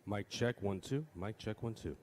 Mic check, 1 2. Mic check, 1 2.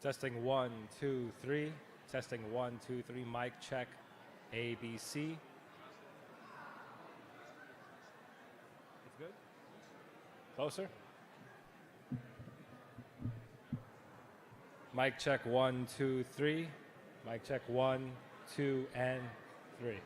Testing 1, 2, 3. Testing 1, 2, 3. Mic check. ABC. It's good? Closer? Mic check 1, 2, 3. Mic check 1, 2, and 3.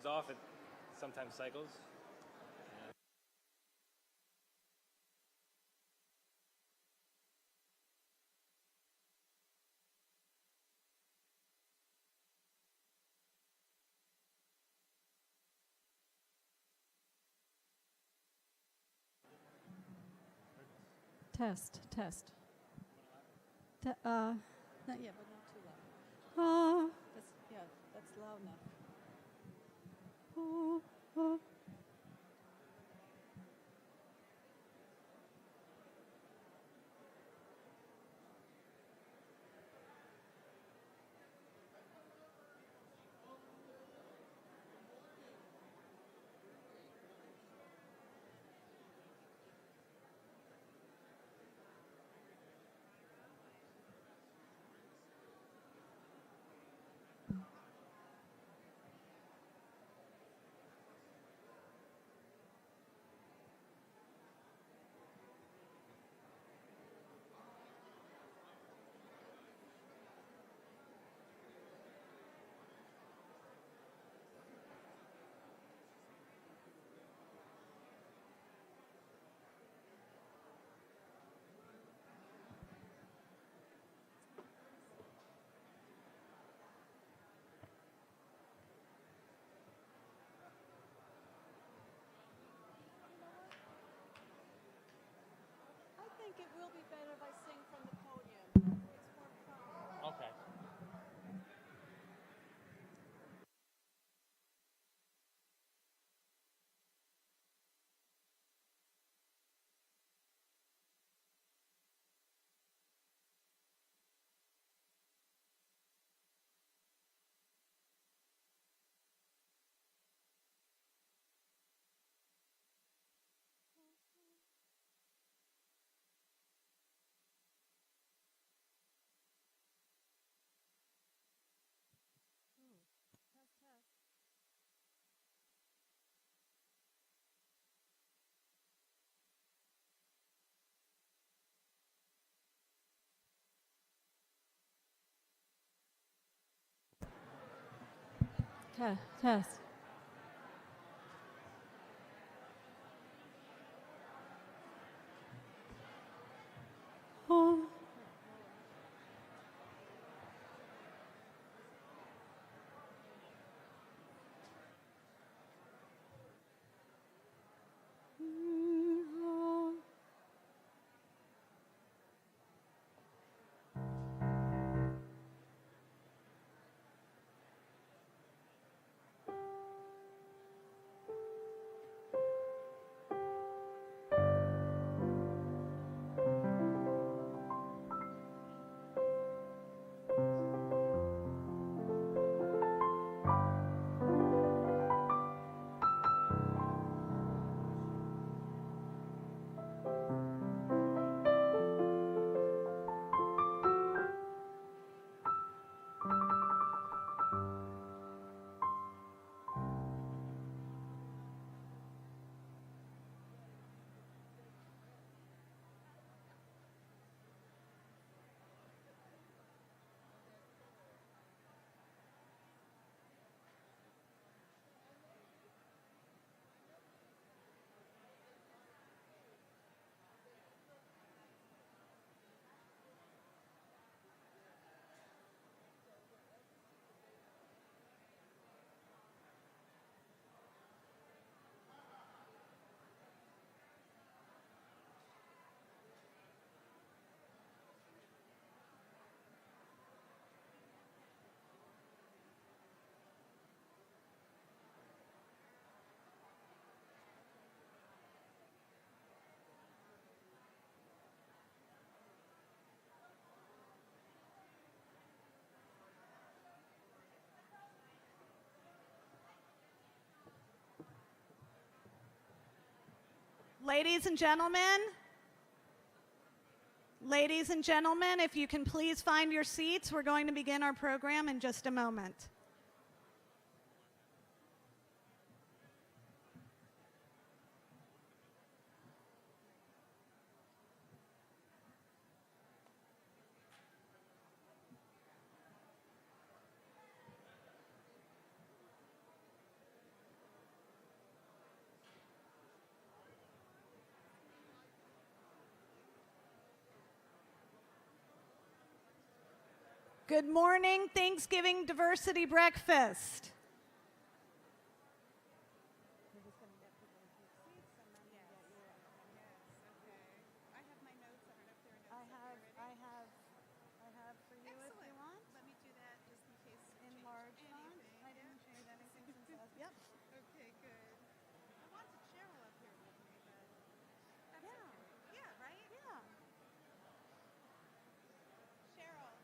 turns off, it sometimes cycles. Test, test. Not yet, but not too loud. That's loud enough. Oh, oh. I think it will be better if I sing from the podium. It's more fun. Okay. Test, test. Test. Oh. Ladies and gentlemen, if you can please find your seats, we're going to begin our program in just a moment. Good morning, Thanksgiving Diversity Breakfast. I have for you if you want. Let me do that just in case you change Enlarge font. anything. I didn't change anything since last. Yep. Okay, good. I wanted Cheryl up here with me, but that's Yeah. okay. Yeah, right? Yeah. Cheryl.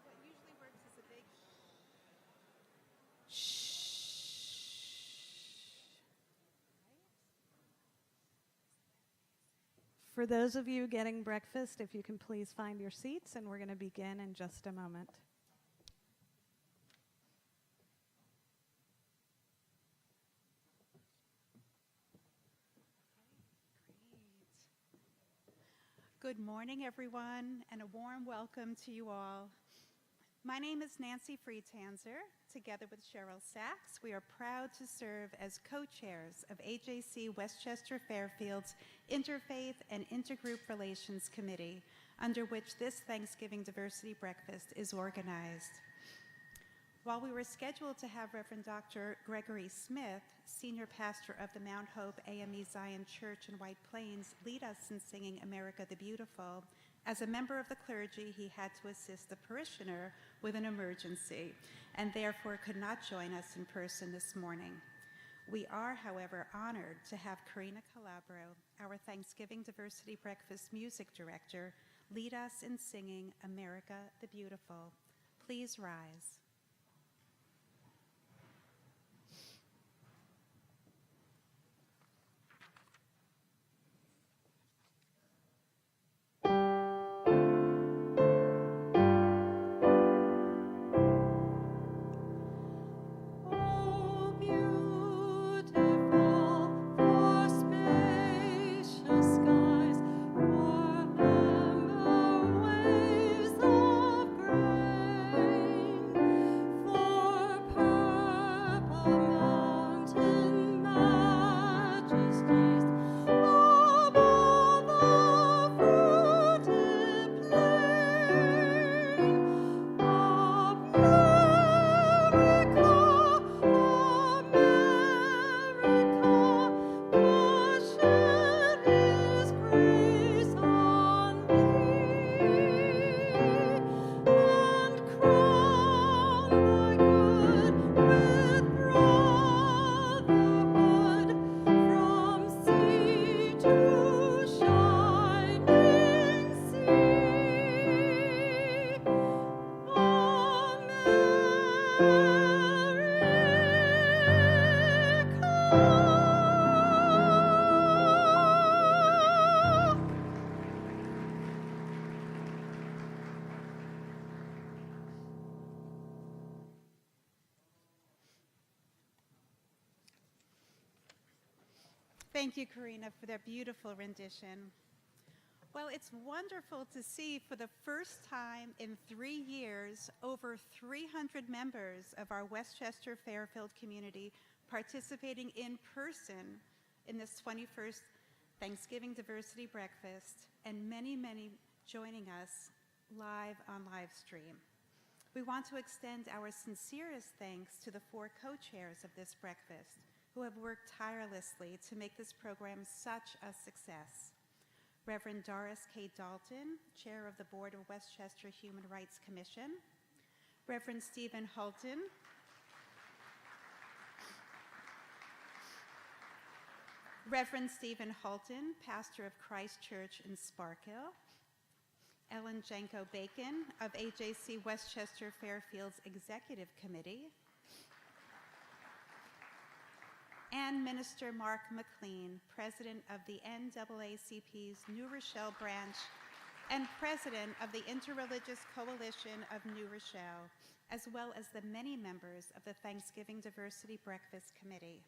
What usually works is a big For those of you getting breakfast, if you can please find your seats, and we're going to begin in just a moment. Good morning, everyone, and a warm welcome to you all. My name is Nancy Friedtanzer. Together with Cheryl Sachs, we are proud to serve as co-chairs of AJC Westchester Fairfield's Interfaith and Intergroup Relations Committee, under which this Thanksgiving Diversity Breakfast is organized. While we were scheduled to have Reverend Dr. Gregory Smith, senior pastor of the Mount Hope AME Zion Church in White Plains, lead us in singing America the Beautiful, as a member of the clergy, he had to assist a parishioner with an emergency and therefore could not join us in person this morning. We are, however, honored to have Karina Calabro, our Thanksgiving Diversity Breakfast music director, lead us in singing America the Beautiful. Please rise. Thank you, Karina, for that beautiful rendition. Well, it's wonderful to see for the first time in 3 years, over 300 members of our Westchester Fairfield community participating in person in this 21st Thanksgiving Diversity Breakfast, and many, many joining us live on live stream. We want to extend our sincerest thanks to the 4 co-chairs of this breakfast, who have worked tirelessly to make this program such a success. Reverend Doris K. Dalton, Chair of the Board of Westchester Human Rights Commission. Reverend Stephen Hulton. Reverend Stephen Hulton, pastor of Christ Church in Sparkill. Ellen Janko Bacon of AJC Westchester Fairfield's Executive Committee. And Minister Mark McLean, President of the NAACP's New Rochelle branch and President of the Interreligious Coalition of New Rochelle, as well as the many members of the Thanksgiving Diversity Breakfast Committee.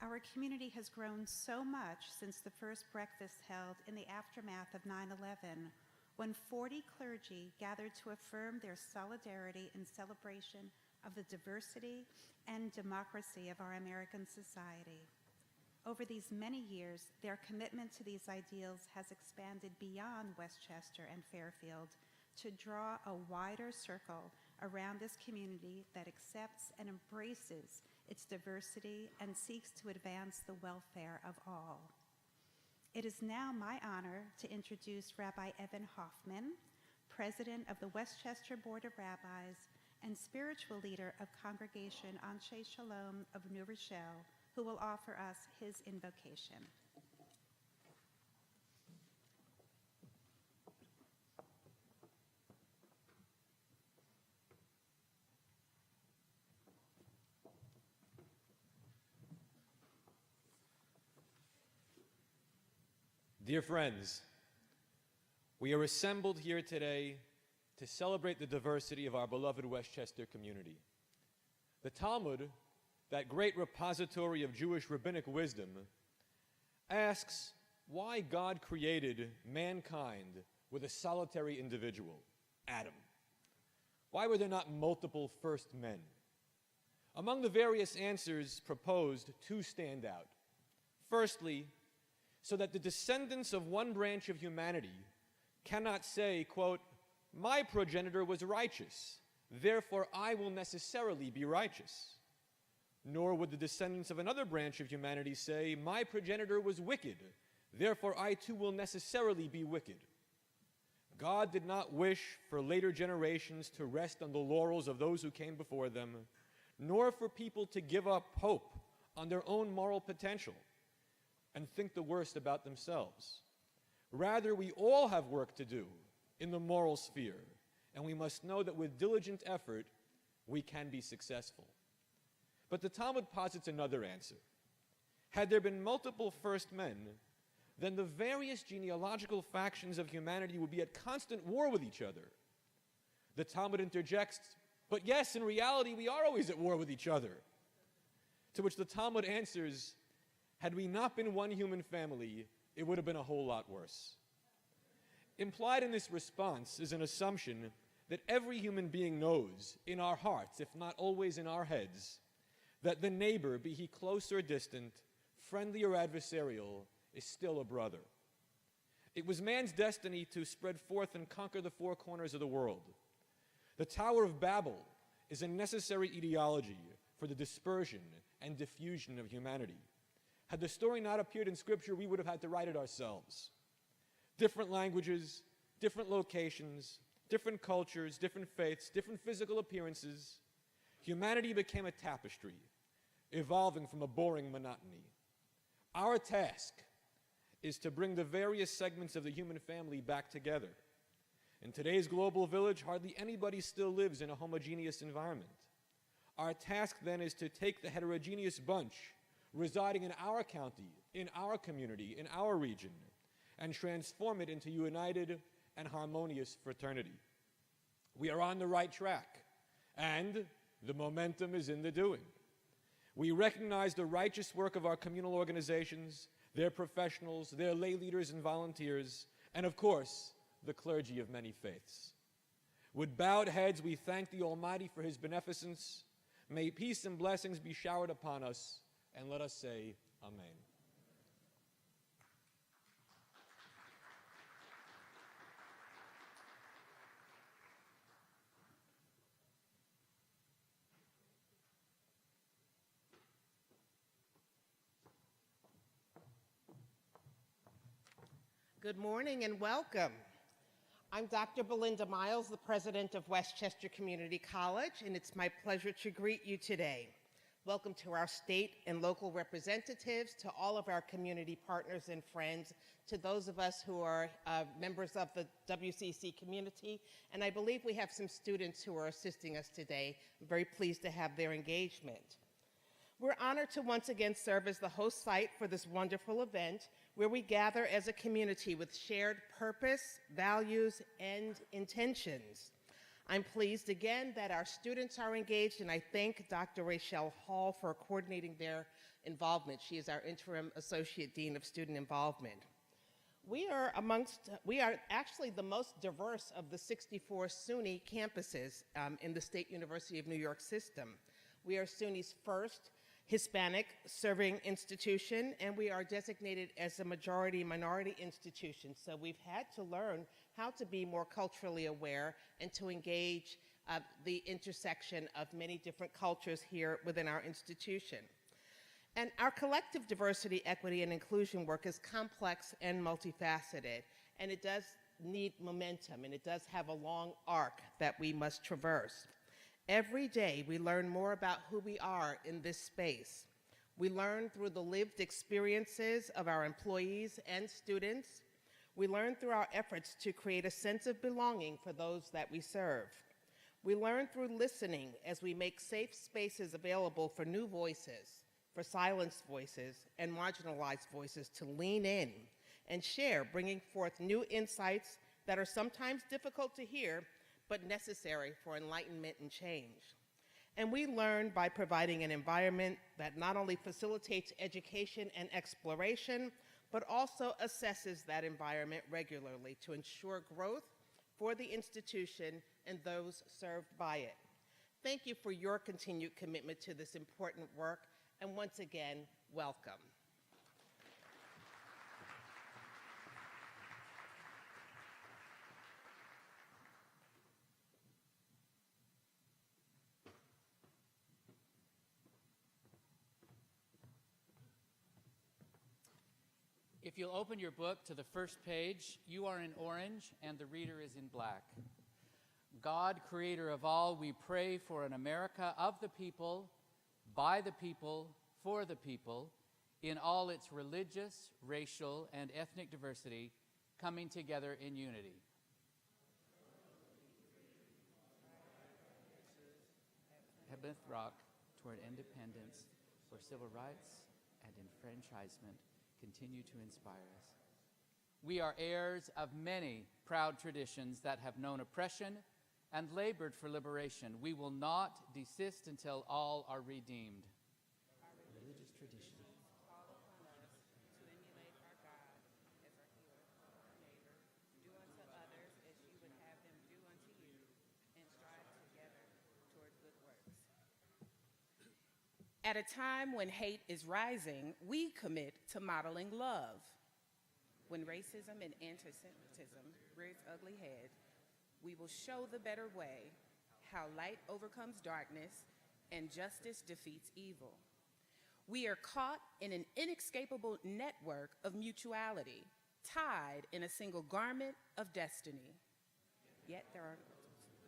Our community has grown so much since the first breakfast held in the aftermath of 9/11, when 40 clergy gathered to affirm their solidarity in celebration of the diversity and democracy of our American society. Over these many years, their commitment to these ideals has expanded beyond Westchester and Fairfield to draw a wider circle around this community that accepts and embraces its diversity and seeks to advance the welfare of all. It is now my honor to introduce Rabbi Evan Hoffman, President of the Westchester Board of Rabbis and spiritual leader of Congregation Anshe Shalom of New Rochelle, who will offer us his invocation. Dear friends, we are assembled here today to celebrate the diversity of our beloved Westchester community. The Talmud, that great repository of Jewish rabbinic wisdom, asks why God created mankind with a solitary individual, Adam. Why were there not multiple first men? Among the various answers proposed, two stand out. Firstly, so that the descendants of one branch of humanity cannot say, quote, my progenitor was righteous, therefore I will necessarily be righteous. Nor would the descendants of another branch of humanity say, my progenitor was wicked, therefore I too will necessarily be wicked. God did not wish for later generations to rest on the laurels of those who came before them, nor for people to give up hope on their own moral potential and think the worst about themselves. Rather, we all have work to do in the moral sphere, and we must know that with diligent effort, we can be successful. But the Talmud posits another answer. Had there been multiple first men, then the various genealogical factions of humanity would be at constant war with each other. The Talmud interjects, but yes, in reality, we are always at war with each other. To which the Talmud answers, had we not been one human family, it would have been a whole lot worse. Implied in this response is an assumption that every human being knows in our hearts, if not always in our heads, that the neighbor, be he close or distant, friendly or adversarial, is still a brother. It was man's destiny to spread forth and conquer the four corners of the world. The Tower of Babel is a necessary ideology for the dispersion and diffusion of humanity. Had the story not appeared in Scripture, we would have had to write it ourselves. Different languages, different locations, different cultures, different faiths, different physical appearances. Humanity became a tapestry, evolving from a boring monotony. Our task is to bring the various segments of the human family back together. In today's global village, hardly anybody still lives in a homogeneous environment. Our task then is to take the heterogeneous bunch residing in our county, in our community, in our region, and transform it into united and harmonious fraternity. We are on the right track, and the momentum is in the doing. We recognize the righteous work of our communal organizations, their professionals, their lay leaders and volunteers, and of course, the clergy of many faiths. With bowed heads, we thank the Almighty for his beneficence. May peace and blessings be showered upon us, and let us say, Amen. Good morning and welcome. I'm Dr. Belinda Miles, the president of Westchester Community College, and it's my pleasure to greet you today. Welcome to our state and local representatives, to all of our community partners and friends, to those of us who are members of the WCC community, and I believe we have some students who are assisting us today. I'm very pleased to have their engagement. We're honored to once again serve as the host site for this wonderful event, where we gather as a community with shared purpose, values, and intentions. I'm pleased again that our students are engaged, and I thank Dr. Rachel Hall for coordinating their involvement. She is our interim Associate Dean of Student Involvement. We are actually the most diverse of the 64 SUNY campuses in the State University of New York system. We are SUNY's first Hispanic serving institution, and we are designated as a majority minority institution. So we've had to learn how to be more culturally aware and to engage the intersection of many different cultures here within our institution. And our collective diversity, equity, and inclusion work is complex and multifaceted, and it does need momentum, and it does have a long arc that we must traverse. Every day, we learn more about who we are in this space. We learn through the lived experiences of our employees and students. We learn through our efforts to create a sense of belonging for those that we serve. We learn through listening as we make safe spaces available for new voices, for silenced voices, and marginalized voices to lean in and share, bringing forth new insights that are sometimes difficult to hear, but necessary for enlightenment and change. And we learn by providing an environment that not only facilitates education and exploration, but also assesses that environment regularly to ensure growth for the institution and those served by it. Thank you for your continued commitment to this important work, and once again, welcome. If you'll open your book to the first page, you are in orange and the reader is in black. God, creator of all, we pray for an America of the people, by the people, for the people, in all its religious, racial, and ethnic diversity, coming together in unity. Plymouth Rock toward independence, where civil rights and enfranchisement continue to inspire us. We are heirs of many proud traditions that have known oppression and labored for liberation. We will not desist until all are redeemed. Religious tradition. Call upon us to emulate our God as our healer, our neighbor. Do unto others as you would have them do unto you, and strive together toward good works. At a time when hate is rising, we commit to modeling love. When racism and anti-Semitism rear its ugly head, we will show the better way, how light overcomes darkness and justice defeats evil. We are caught in an inescapable network of mutuality, tied in a single garment of destiny. Yet there are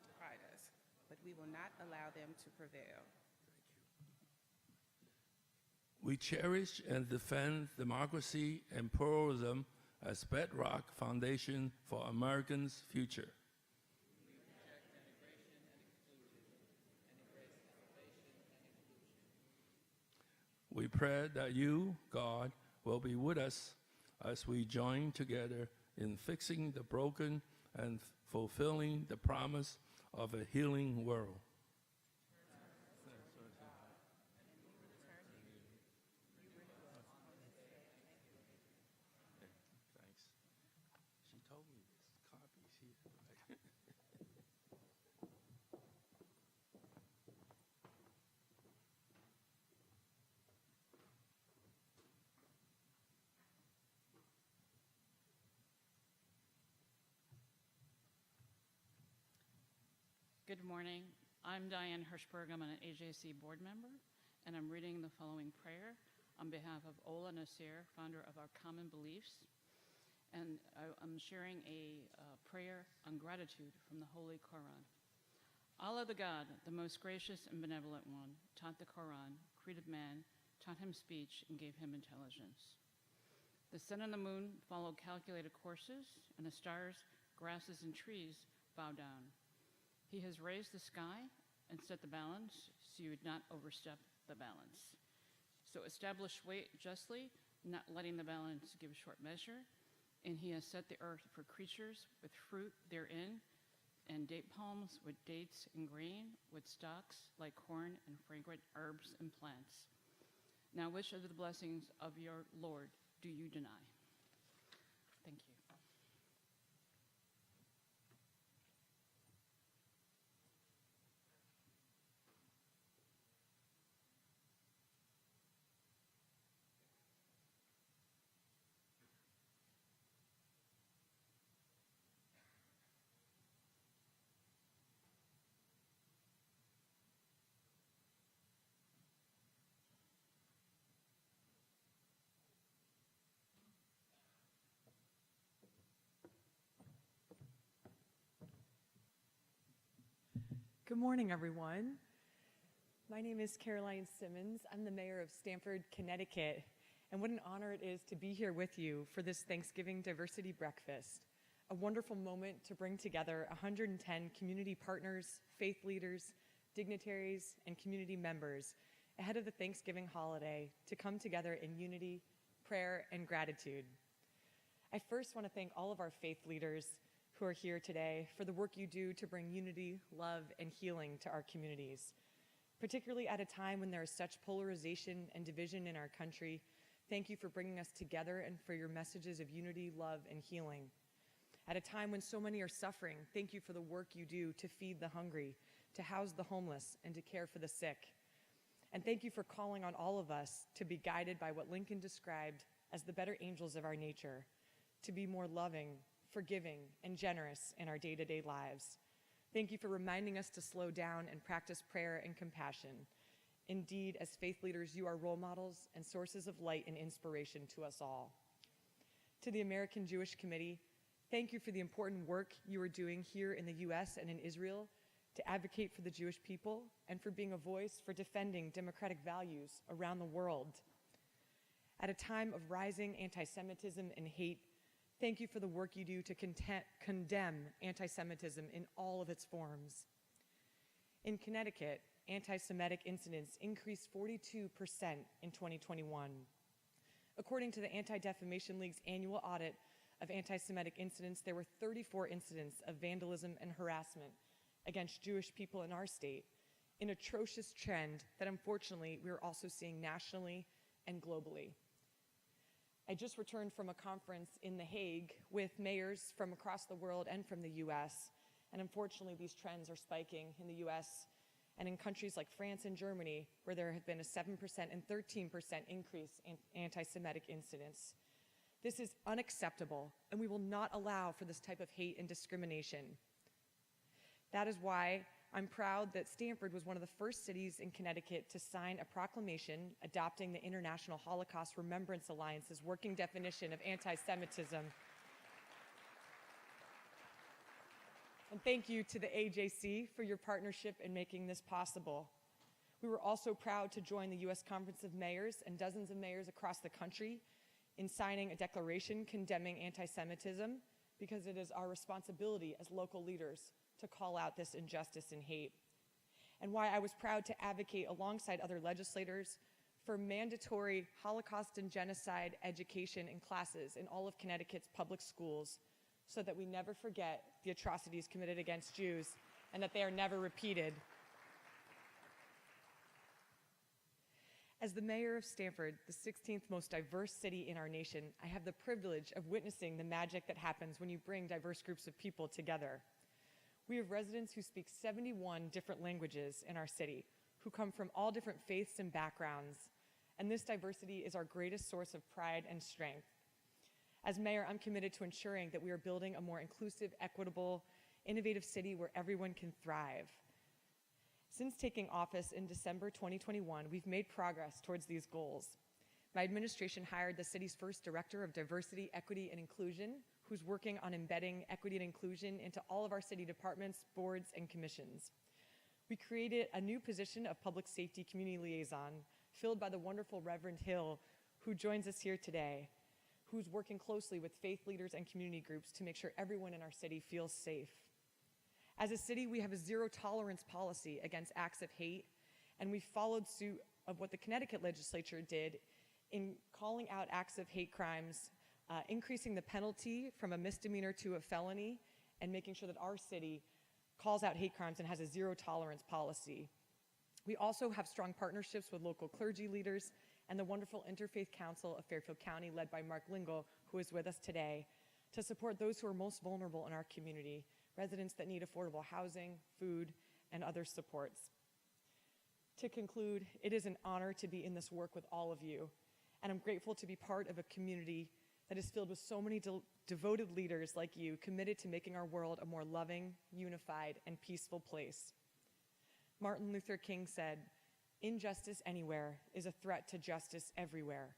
divide us, but we will not allow them to prevail. We cherish and defend democracy and pluralism as bedrock foundation for Americans' future. We reject integration and exclusion and embrace innovation and inclusion. We pray that you, God, will be with us as we join together in fixing the broken and fulfilling the promise of a healing world. Good morning. I'm Diane Hirschberg. I'm an AJC board member, and I'm reading the following prayer on behalf of Ola Nasir, founder of Our Common Beliefs. And I'm sharing a prayer on gratitude from the Holy Quran. Allah the God, the most gracious and benevolent one, taught the Quran, created man, taught him speech, and gave him intelligence. The sun and the moon follow calculated courses, and the stars, grasses, and trees bow down. He has raised the sky and set the balance so you would not overstep the balance. So establish weight justly, not letting the balance give short measure. And he has set the earth for creatures with fruit therein, and date palms with dates and grain, with stalks like corn and fragrant herbs and plants. Now which of the blessings of your Lord do you deny? Thank you. Good morning, everyone. My name is Caroline Simmons. I'm the mayor of Stamford, Connecticut, and what an honor it is to be here with you for this Thanksgiving Diversity Breakfast, a wonderful moment to bring together 110 community partners, faith leaders, dignitaries, and community members ahead of the Thanksgiving holiday to come together in unity, prayer, and gratitude. I first want to thank all of our faith leaders who are here today for the work you do to bring unity, love, and healing to our communities. Particularly at a time when there is such polarization and division in our country, thank you for bringing us together and for your messages of unity, love, and healing. At a time when so many are suffering, thank you for the work you do to feed the hungry, to house the homeless, and to care for the sick. And thank you for calling on all of us to be guided by what Lincoln described as the better angels of our nature, to be more loving, forgiving, and generous in our day-to-day lives. Thank you for reminding us to slow down and practice prayer and compassion. Indeed, as faith leaders, you are role models and sources of light and inspiration to us all. To the American Jewish Committee, thank you for the important work you are doing here in the U.S. and in Israel to advocate for the Jewish people and for being a voice for defending democratic values around the world. At a time of rising anti-Semitism and hate, thank you for the work you do to condemn anti-Semitism in all of its forms. In Connecticut, anti-Semitic incidents increased 42% in 2021. According to the Anti-Defamation League's annual audit of anti-Semitic incidents, there were 34 incidents of vandalism and harassment against Jewish people in our state, an atrocious trend that unfortunately we are also seeing nationally and globally. I just returned from a conference in The Hague with mayors from across the world and from the US, and unfortunately these trends are spiking in the US and in countries like France and Germany, where there have been a 7% and 13% increase in anti-Semitic incidents. This is unacceptable, and we will not allow for this type of hate and discrimination. That is why I'm proud that Stamford was one of the first cities in Connecticut to sign a proclamation adopting the International Holocaust Remembrance Alliance's working definition of anti-Semitism. And thank you to the AJC for your partnership in making this possible. We were also proud to join the U.S. Conference of Mayors and dozens of mayors across the country in signing a declaration condemning anti-Semitism, because it is our responsibility as local leaders to call out this injustice and hate. And why I was proud to advocate alongside other legislators for mandatory Holocaust and genocide education in classes in all of Connecticut's public schools, so that we never forget the atrocities committed against Jews and that they are never repeated. As the mayor of Stamford, the 16th most diverse city in our nation, I have the privilege of witnessing the magic that happens when you bring diverse groups of people together. We have residents who speak 71 different languages in our city, who come from all different faiths and backgrounds, and this diversity is our greatest source of pride and strength. As mayor, I'm committed to ensuring that we are building a more inclusive, equitable, innovative city where everyone can thrive. Since taking office in December 2021, we've made progress towards these goals. My administration hired the city's first director of diversity, equity, and inclusion, who's working on embedding equity and inclusion into all of our city departments, boards, and commissions. We created a new position of public safety community liaison, filled by the wonderful Reverend Hill, who joins us here today, who's working closely with faith leaders and community groups to make sure everyone in our city feels safe. As a city, we have a zero-tolerance policy against acts of hate, and we followed suit of what the Connecticut legislature did in calling out acts of hate crimes, increasing the penalty from a misdemeanor to a felony, and making sure that our city calls out hate crimes and has a zero-tolerance policy. We also have strong partnerships with local clergy leaders and the wonderful Interfaith Council of Fairfield County, led by Mark Lingle, who is with us today, to support those who are most vulnerable in our community, residents that need affordable housing, food, and other supports. To conclude, it is an honor to be in this work with all of you, and I'm grateful to be part of a community that is filled with so many devoted leaders like you, committed to making our world a more loving, unified, and peaceful place. Martin Luther King said, "Injustice anywhere is a threat to justice everywhere."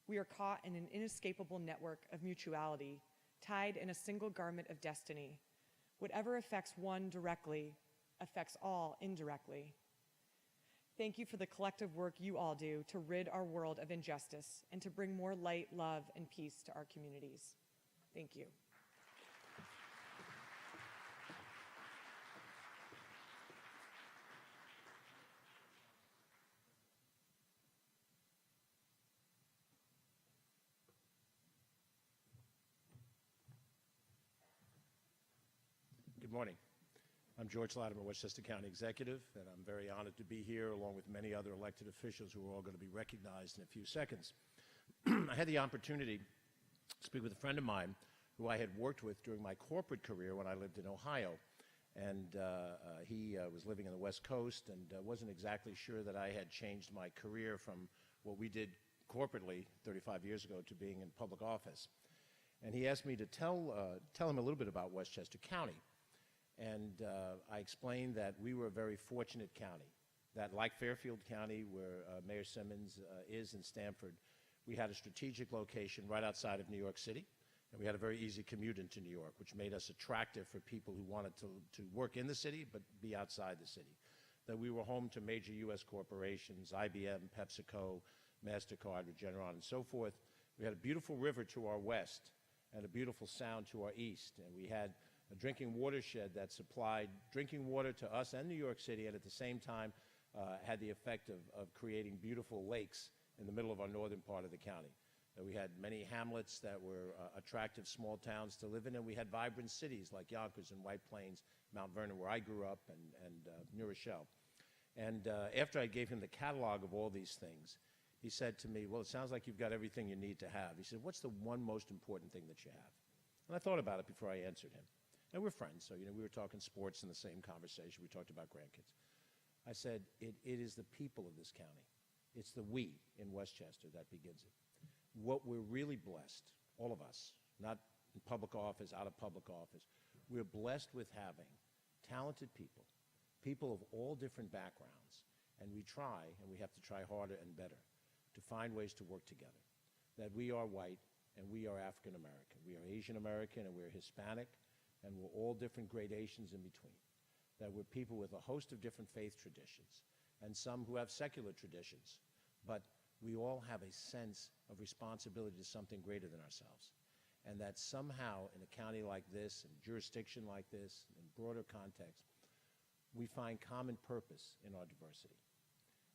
We are caught in an inescapable network of mutuality, tied in a single garment of destiny. Whatever affects one directly affects all indirectly. Thank you for the collective work you all do to rid our world of injustice and to bring more light, love, and peace to our communities. Thank you. Good morning. I'm George Latimer, Westchester County Executive, and I'm very honored to be here along with many other elected officials who are all going to be recognized in a few seconds. I had the opportunity to speak with a friend of mine who I had worked with during my corporate career when I lived in Ohio. And he was living on the West Coast and wasn't exactly sure that I had changed my career from what we did corporately 35 years ago to being in public office. And he asked me to tell him a little bit about Westchester County. And I explained that we were a very fortunate county, that like Fairfield County, where Mayor Simmons is in Stamford, we had a strategic location right outside of New York City, and we had a very easy commute into New York, which made us attractive for people who wanted to work in the city but be outside the city. That we were home to major U.S. corporations, IBM, PepsiCo, MasterCard, Regeneron, and so forth. We had a beautiful river to our west and a beautiful sound to our east, and we had a drinking watershed that supplied drinking water to us and New York City, and at the same time had the effect of creating beautiful lakes in the middle of our northern part of the county. We had many hamlets that were attractive small towns to live in, and we had vibrant cities like Yonkers and White Plains, Mount Vernon, where I grew up, and New Rochelle. And after I gave him the catalog of all these things, he said to me, well, it sounds like you've got everything you need to have. He said, what's the one most important thing that you have? And I thought about it before I answered him. And we're friends, so we were talking sports in the same conversation. We talked about grandkids. I said, it is the people of this county. It's the we in Westchester that begins it. What we're really blessed, all of us, not in public office, out of public office, we're blessed with having talented people, people of all different backgrounds, and we try, and we have to try harder and better, to find ways to work together. That we are white and we are African American, we are Asian American and we're Hispanic, and we're all different gradations in between. That we're people with a host of different faith traditions, and some who have secular traditions, but we all have a sense of responsibility to something greater than ourselves. And that somehow in a county like this, in a jurisdiction like this, in broader context, we find common purpose in our diversity.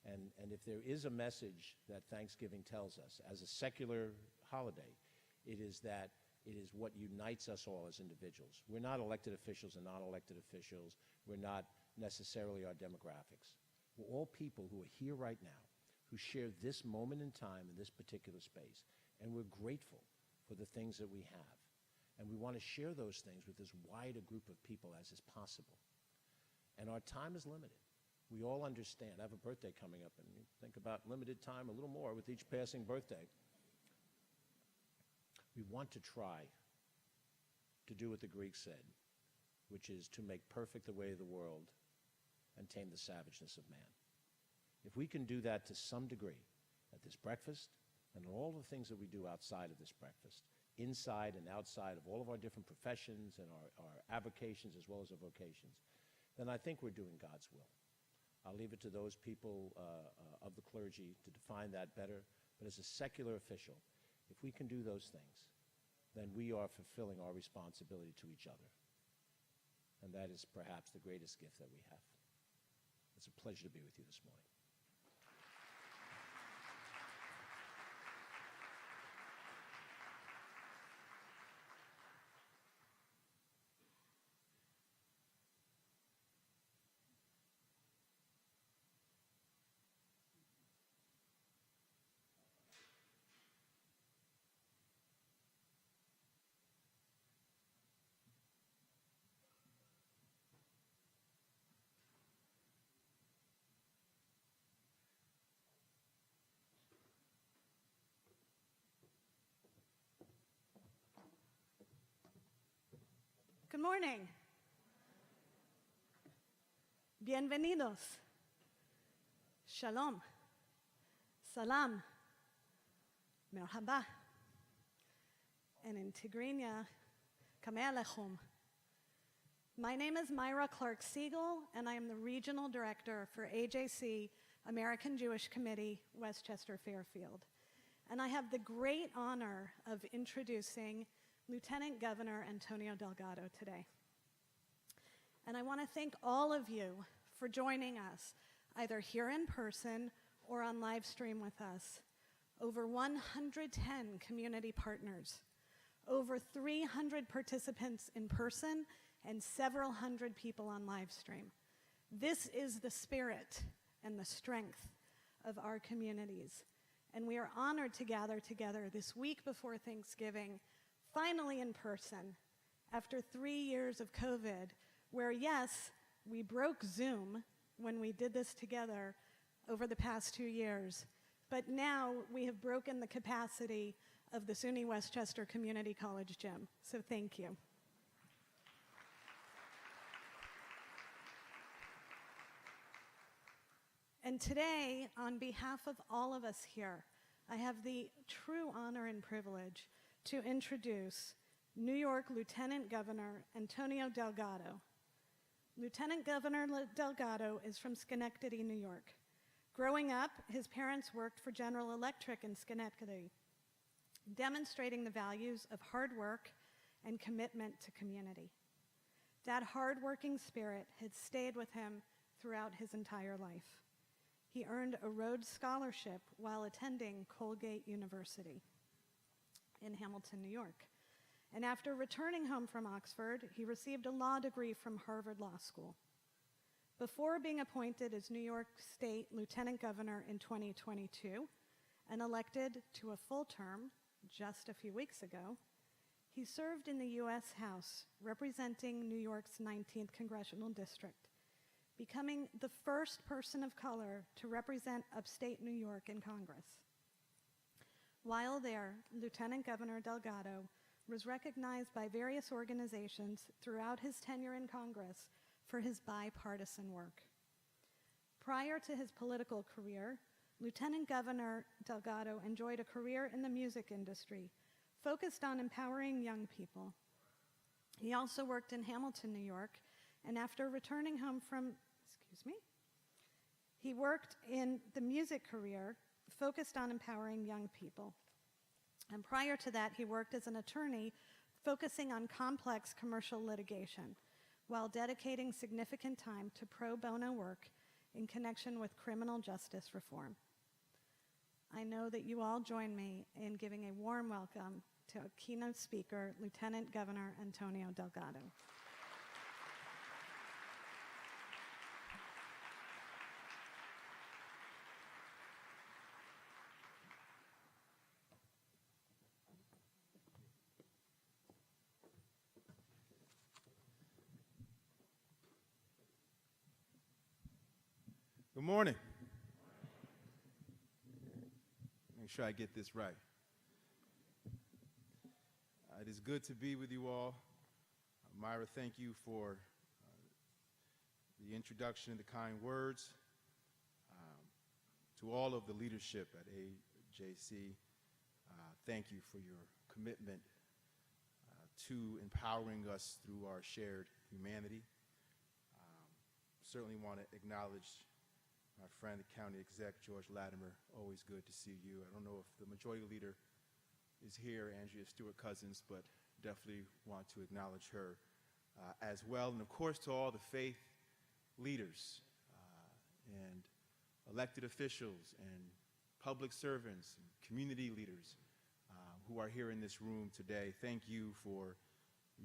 And if there is a message that Thanksgiving tells us as a secular holiday, it is that it is what unites us all as individuals. We're not elected officials and non-elected officials. We're not necessarily our demographics. We're all people who are here right now, who share this moment in time in this particular space. And we're grateful for the things that we have. And we want to share those things with as wide a group of people as is possible. And our time is limited. We all understand. I have a birthday coming up, and you think about limited time a little more with each passing birthday. We want to try to do what the Greeks said, which is to make perfect the way of the world and tame the savageness of man. If we can do that to some degree at this breakfast and all the things that we do outside of this breakfast, inside and outside of all of our different professions and our avocations as well as our vocations, then I think we're doing God's will. I'll leave it to those people of the clergy to define that better. But as a secular official, if we can do those things, then we are fulfilling our responsibility to each other. And that is perhaps the greatest gift that we have. It's a pleasure to be with you this morning. Good morning. Bienvenidos. Shalom. Salam. Merhaba. And in Tigrinya, Kameh Alechem. My name is Myra Clark Siegel, and I am the Regional Director for AJC, American Jewish Committee, Westchester, Fairfield. And I have the great honor of introducing Lieutenant Governor Antonio Delgado today. And I want to thank all of you for joining us, either here in person or on live stream with us. Over 110 community partners, over 300 participants in person, and several hundred people on live stream. This is the spirit and the strength of our communities. And we are honored to gather together this week before Thanksgiving, finally in person, after 3 years of COVID, where yes, we broke Zoom when we did this together over the past 2 years, but now we have broken the capacity of the SUNY Westchester Community College gym. So thank you. And today, on behalf of all of us here, I have the true honor and privilege to introduce New York Lieutenant Governor Antonio Delgado. Lieutenant Governor Delgado is from Schenectady, New York. Growing up, his parents worked for General Electric in Schenectady, demonstrating the values of hard work and commitment to community. That hard-working spirit had stayed with him throughout his entire life. He earned a Rhodes Scholarship while attending Colgate University in Hamilton, New York. And after returning home from Oxford, he received a law degree from Harvard Law School. Before being appointed as New York State Lieutenant Governor in 2022 and elected to a full term just a few weeks ago, he served in the U.S. House representing New York's 19th Congressional District, becoming the first person of color to represent upstate New York in Congress. While there, Lieutenant Governor Delgado was recognized by various organizations throughout his tenure in Congress for his bipartisan work. Prior to his political career, Lieutenant Governor Delgado enjoyed a career in the music industry, focused on empowering young people. He also worked in Hamilton, New York, and after returning home from, he worked in the music career, focused on empowering young people. And prior to that, he worked as an attorney, focusing on complex commercial litigation, while dedicating significant time to pro bono work in connection with criminal justice reform. I know that you all join me in giving a warm welcome to a keynote speaker, Lieutenant Governor Antonio Delgado. Good morning. Make sure I get this right. It is good to be with you all. Myra, thank you for the introduction and the kind words. To all of the leadership at AJC, thank you for your commitment to empowering us through our shared humanity. Certainly want to acknowledge my friend, the county exec, George Latimer. Always good to see you. I don't know if the majority leader is here, Andrea Stewart-Cousins, but definitely want to acknowledge her as well. And of course, to all the faith leaders and elected officials and public servants and community leaders who are here in this room today, thank you for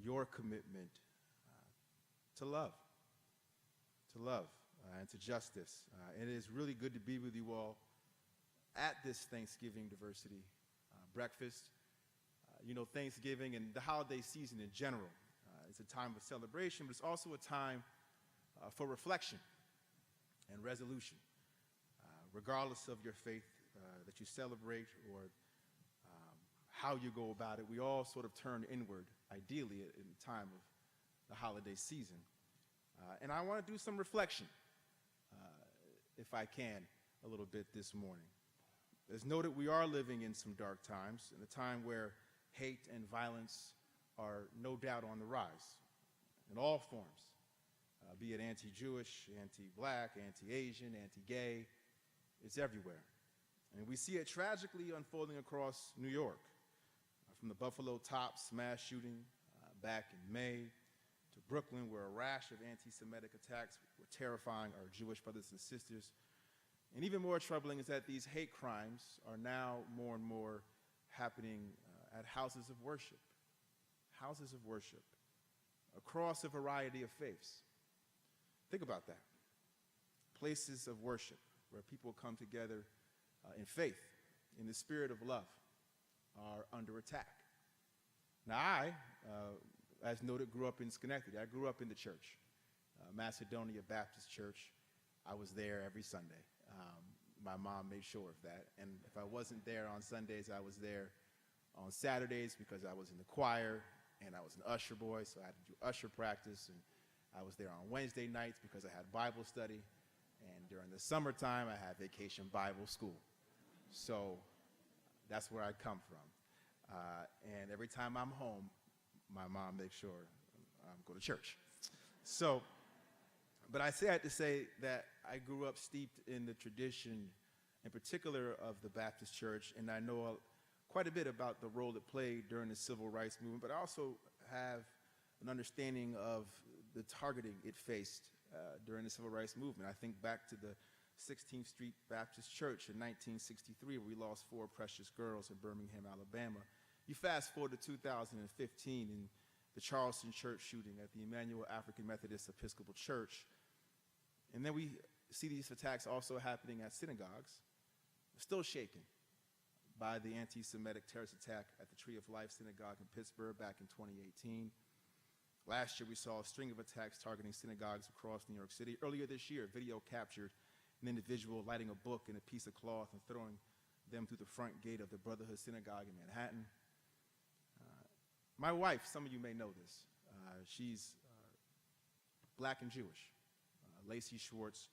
your commitment to love, and to justice. It is really good to be with you all at this Thanksgiving diversity breakfast. You know, Thanksgiving and the holiday season in general is a time of celebration, but it's also a time for reflection and resolution. Regardless of your faith that you celebrate or how you go about it, we all sort of turn inward, ideally, in the time of the holiday season. And I want to do some reflection, if I can, a little bit this morning. There's noted we are living in some dark times, in a time where hate and violence are no doubt on the rise. in all forms, be it anti-Jewish, anti-black, anti-Asian, anti-gay. It's everywhere. And we see it tragically unfolding across New York, from the Buffalo Tops mass shooting back in May, to Brooklyn, where a rash of anti-Semitic attacks were terrifying our Jewish brothers and sisters. And even more troubling is that these hate crimes are now more and more happening at houses of worship across a variety of faiths. Think about that. Places of worship where people come together in faith, in the spirit of love, are under attack. Now, I, as noted, grew up in Schenectady. I grew up in the church, Macedonia Baptist Church. I was there every Sunday. My mom made sure of that. And if I wasn't there on Sundays, I was there on Saturdays because I was in the choir and I was an usher boy, so I had to do usher practice. And I was there on Wednesday nights because I had Bible study. And during the summertime, I had vacation Bible school. So that's where I come from. And every time I'm home, my mom makes sure I go to church. So, but I say that to say that I grew up steeped in the tradition, in particular of the Baptist Church, and I know quite a bit about the role it played during the Civil Rights Movement, but I also have an understanding of the targeting it faced during the Civil Rights Movement. I think back to the 16th Street Baptist Church in 1963, where we lost 4 precious girls in Birmingham, Alabama. You fast forward to 2015 in the Charleston church shooting at the Emmanuel African Methodist Episcopal Church. And then we see these attacks also happening at synagogues, still shaken by the anti-Semitic terrorist attack at the Tree of Life Synagogue in Pittsburgh back in 2018. Last year, we saw a string of attacks targeting synagogues across New York City. Earlier this year, video captured an individual lighting a book and a piece of cloth and throwing them through the front gate of the Brotherhood Synagogue in Manhattan. My wife, some of you may know this, she's black and Jewish, Lacey Schwartz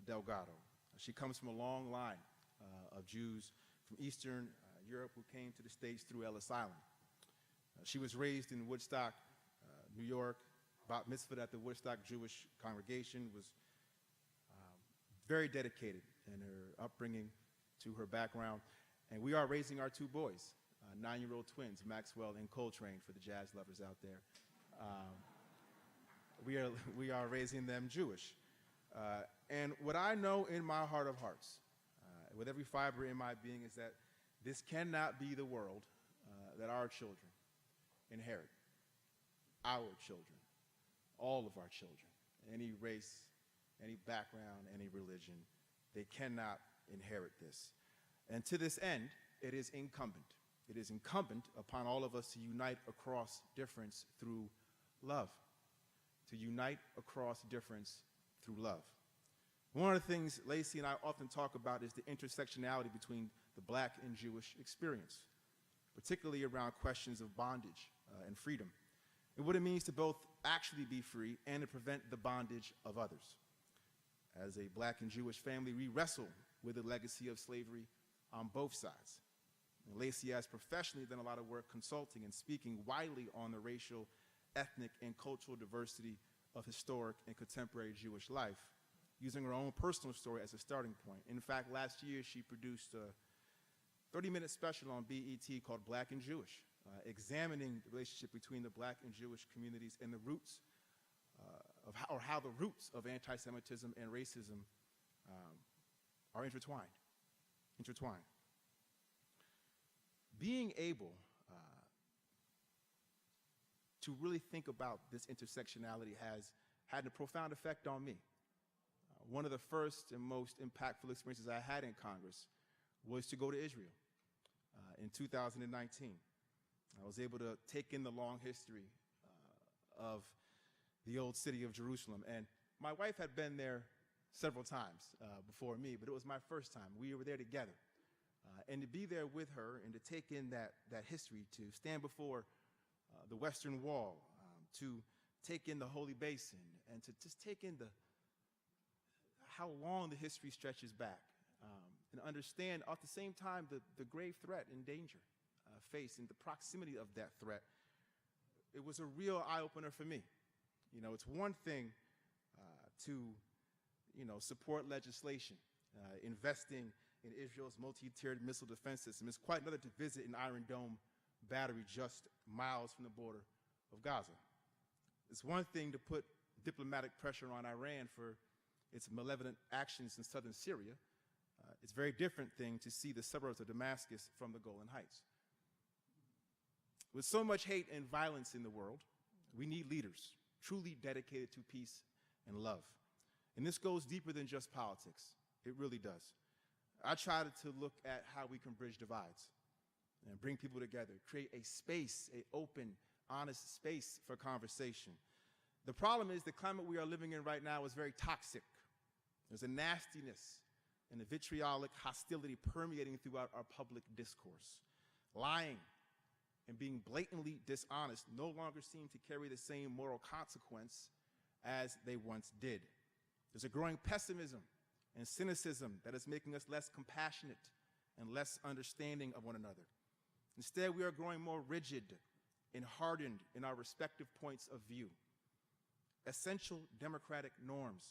Delgado. She comes from a long line of Jews from Eastern Europe who came to the States through Ellis Island. She was raised in Woodstock, New York, bat mitzvahed at the Woodstock Jewish congregation, was very dedicated in her upbringing to her background. And we are raising our 2 boys, 9-year-old twins, Maxwell and Coltrane, for the jazz lovers out there. We are raising them Jewish. And what I know in my heart of hearts, with every fiber in my being, is that this cannot be the world that our children inherit. Our children, all of our children, any race, any background, any religion, they cannot inherit this. And to this end, it is incumbent upon all of us to unite across difference through love. To unite across difference through love. One of the things Lacey and I often talk about is the intersectionality between the black and Jewish experience, particularly around questions of bondage and freedom, and what it means to both actually be free and to prevent the bondage of others. As a black and Jewish family, we wrestle with the legacy of slavery on both sides. And Lacey has professionally done a lot of work consulting and speaking widely on the racial, ethnic, and cultural diversity of historic and contemporary Jewish life, using her own personal story as a starting point. In fact, last year she produced a 30-minute special on BET called Black and Jewish, examining the relationship between the black and Jewish communities and the roots how the roots of anti-Semitism and racism are intertwined. Being able to really think about this intersectionality has had a profound effect on me. One of the first and most impactful experiences I had in Congress was to go to Israel in 2019. I was able to take in the long history of the old city of Jerusalem. And my wife had been there several times before me, but it was my first time. We were there together. And to be there with her and to take in that history, to stand before the Western Wall, to take in the Holy Basin, and to just take in how long the history stretches back, and understand at the same time the grave threat and danger faced and the proximity of that threat. It was a real eye-opener for me. You know, it's one thing to, support legislation, investing in Israel's multi-tiered missile defense system. It's quite another to visit an Iron Dome battery just miles from the border of Gaza. It's one thing to put diplomatic pressure on Iran for its malevolent actions in southern Syria. It's a very different thing to see the suburbs of Damascus from the Golan Heights. With so much hate and violence in the world, we need leaders truly dedicated to peace and love. And this goes deeper than just politics. It really does. I try to look at how we can bridge divides and bring people together, create a space, an open, honest space for conversation. The problem is the climate we are living in right now is very toxic. There's a nastiness and a vitriolic hostility permeating throughout our public discourse. Lying and being blatantly dishonest no longer seem to carry the same moral consequence as they once did. There's a growing pessimism and cynicism that is making us less compassionate and less understanding of one another. Instead, we are growing more rigid and hardened in our respective points of view. Essential democratic norms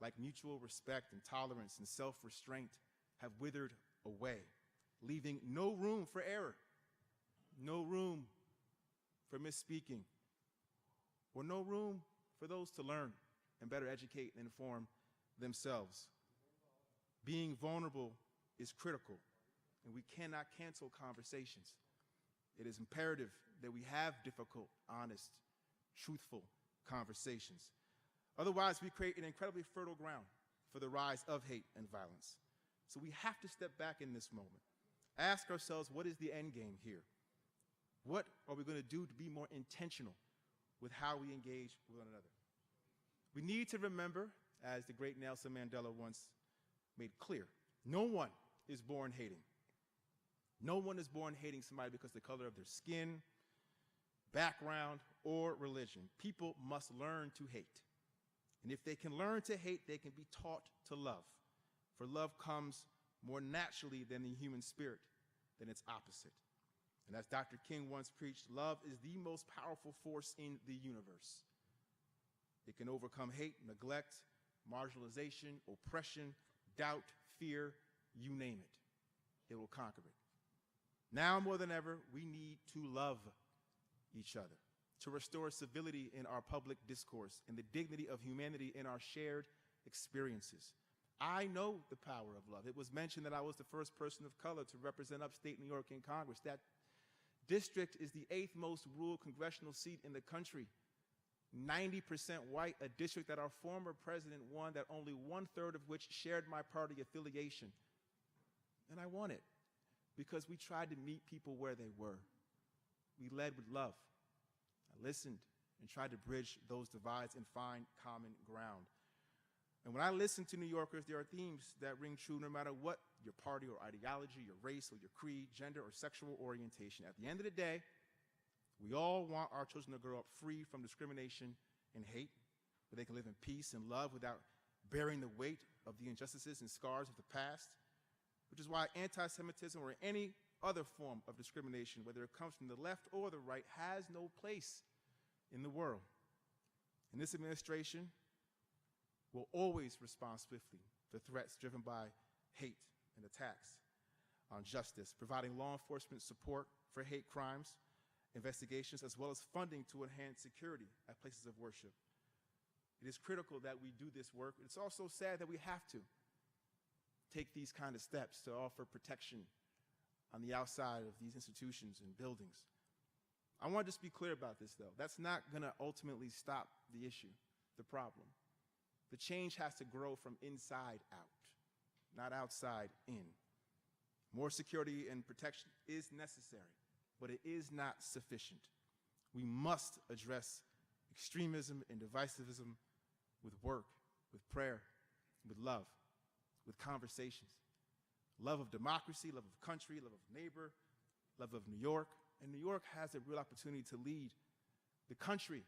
like mutual respect and tolerance and self-restraint have withered away, leaving no room for error, no room for misspeaking, or no room for those to learn and better educate and inform themselves. Being vulnerable is critical, and we cannot cancel conversations. It is imperative that we have difficult, honest, truthful conversations. Otherwise, we create an incredibly fertile ground for the rise of hate and violence. So we have to step back in this moment. Ask ourselves, what is the end game here? What are we going to do to be more intentional with how we engage with one another? We need to remember, as the great Nelson Mandela once made clear, no one is born hating. No one is born hating somebody because of the color of their skin, background, or religion. People must learn to hate. And if they can learn to hate, they can be taught to love. For love comes more naturally than the human spirit, than its opposite. And as Dr. King once preached, love is the most powerful force in the universe. It can overcome hate, neglect, marginalization, oppression, doubt, fear, you name it. It will conquer it. Now more than ever, we need to love each other, to restore civility in our public discourse and the dignity of humanity in our shared experiences. I know the power of love. It was mentioned that I was the first person of color to represent upstate New York in Congress. That district is the 8th most rural congressional seat in the country. 90% white, a district that our former president won, that only 1/3 of which shared my party affiliation. And I won it because we tried to meet people where they were. We led with love. I listened and tried to bridge those divides and find common ground. And when I listen to New Yorkers, there are themes that ring true no matter what your party or ideology, your race or your creed, gender or sexual orientation. At the end of the day, we all want our children to grow up free from discrimination and hate, where they can live in peace and love without bearing the weight of the injustices and scars of the past, which is why anti-Semitism or any other form of discrimination, whether it comes from the left or the right, has no place in the world. And this administration will always respond swiftly to threats driven by hate and attacks on justice, providing law enforcement support for hate crimes, investigations, as well as funding to enhance security at places of worship. It is critical that we do this work. It's also sad that we have to take these kind of steps to offer protection on the outside of these institutions and buildings. I want to just be clear about this, though. That's not going to ultimately stop the issue, the problem. The change has to grow from inside out, not outside in. More security and protection is necessary, but it is not sufficient. We must address extremism and divisivism with work, with prayer, with love, with conversations. Love of democracy, love of country, love of neighbor, love of New York. And New York has a real opportunity to lead the country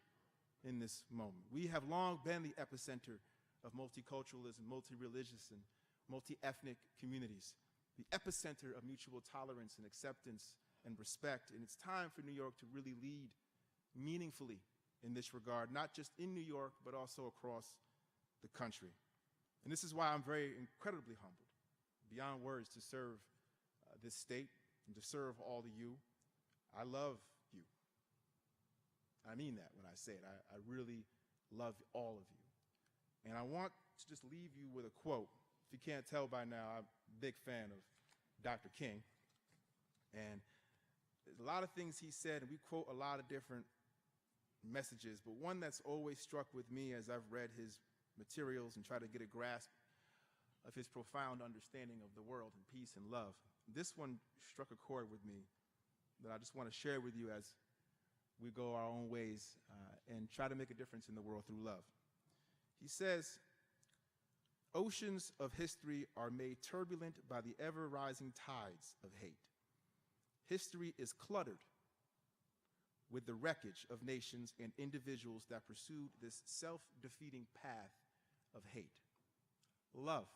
in this moment. We have long been the epicenter of multiculturalism, multi-religious, and multi-ethnic communities, the epicenter of mutual tolerance and acceptance and respect. And it's time for New York to really lead meaningfully in this regard, not just in New York, but also across the country. And this is why I'm very incredibly humbled, beyond words, to serve this state and to serve all of you. I love you. I mean that when I say it. I really love all of you. And I want to just leave you with a quote. If you can't tell by now, I'm a big fan of Dr. King. And there's a lot of things he said, and we quote a lot of different messages, but one that's always struck with me as I've read his materials and tried to get a grasp of his profound understanding of the world and peace and love. This one struck a chord with me that I just want to share with you as we go our own ways and try to make a difference in the world through love. He says, "Oceans of history are made turbulent by the ever-rising tides of hate. History is cluttered with the wreckage of nations and individuals that pursued this self-defeating path of hate. Love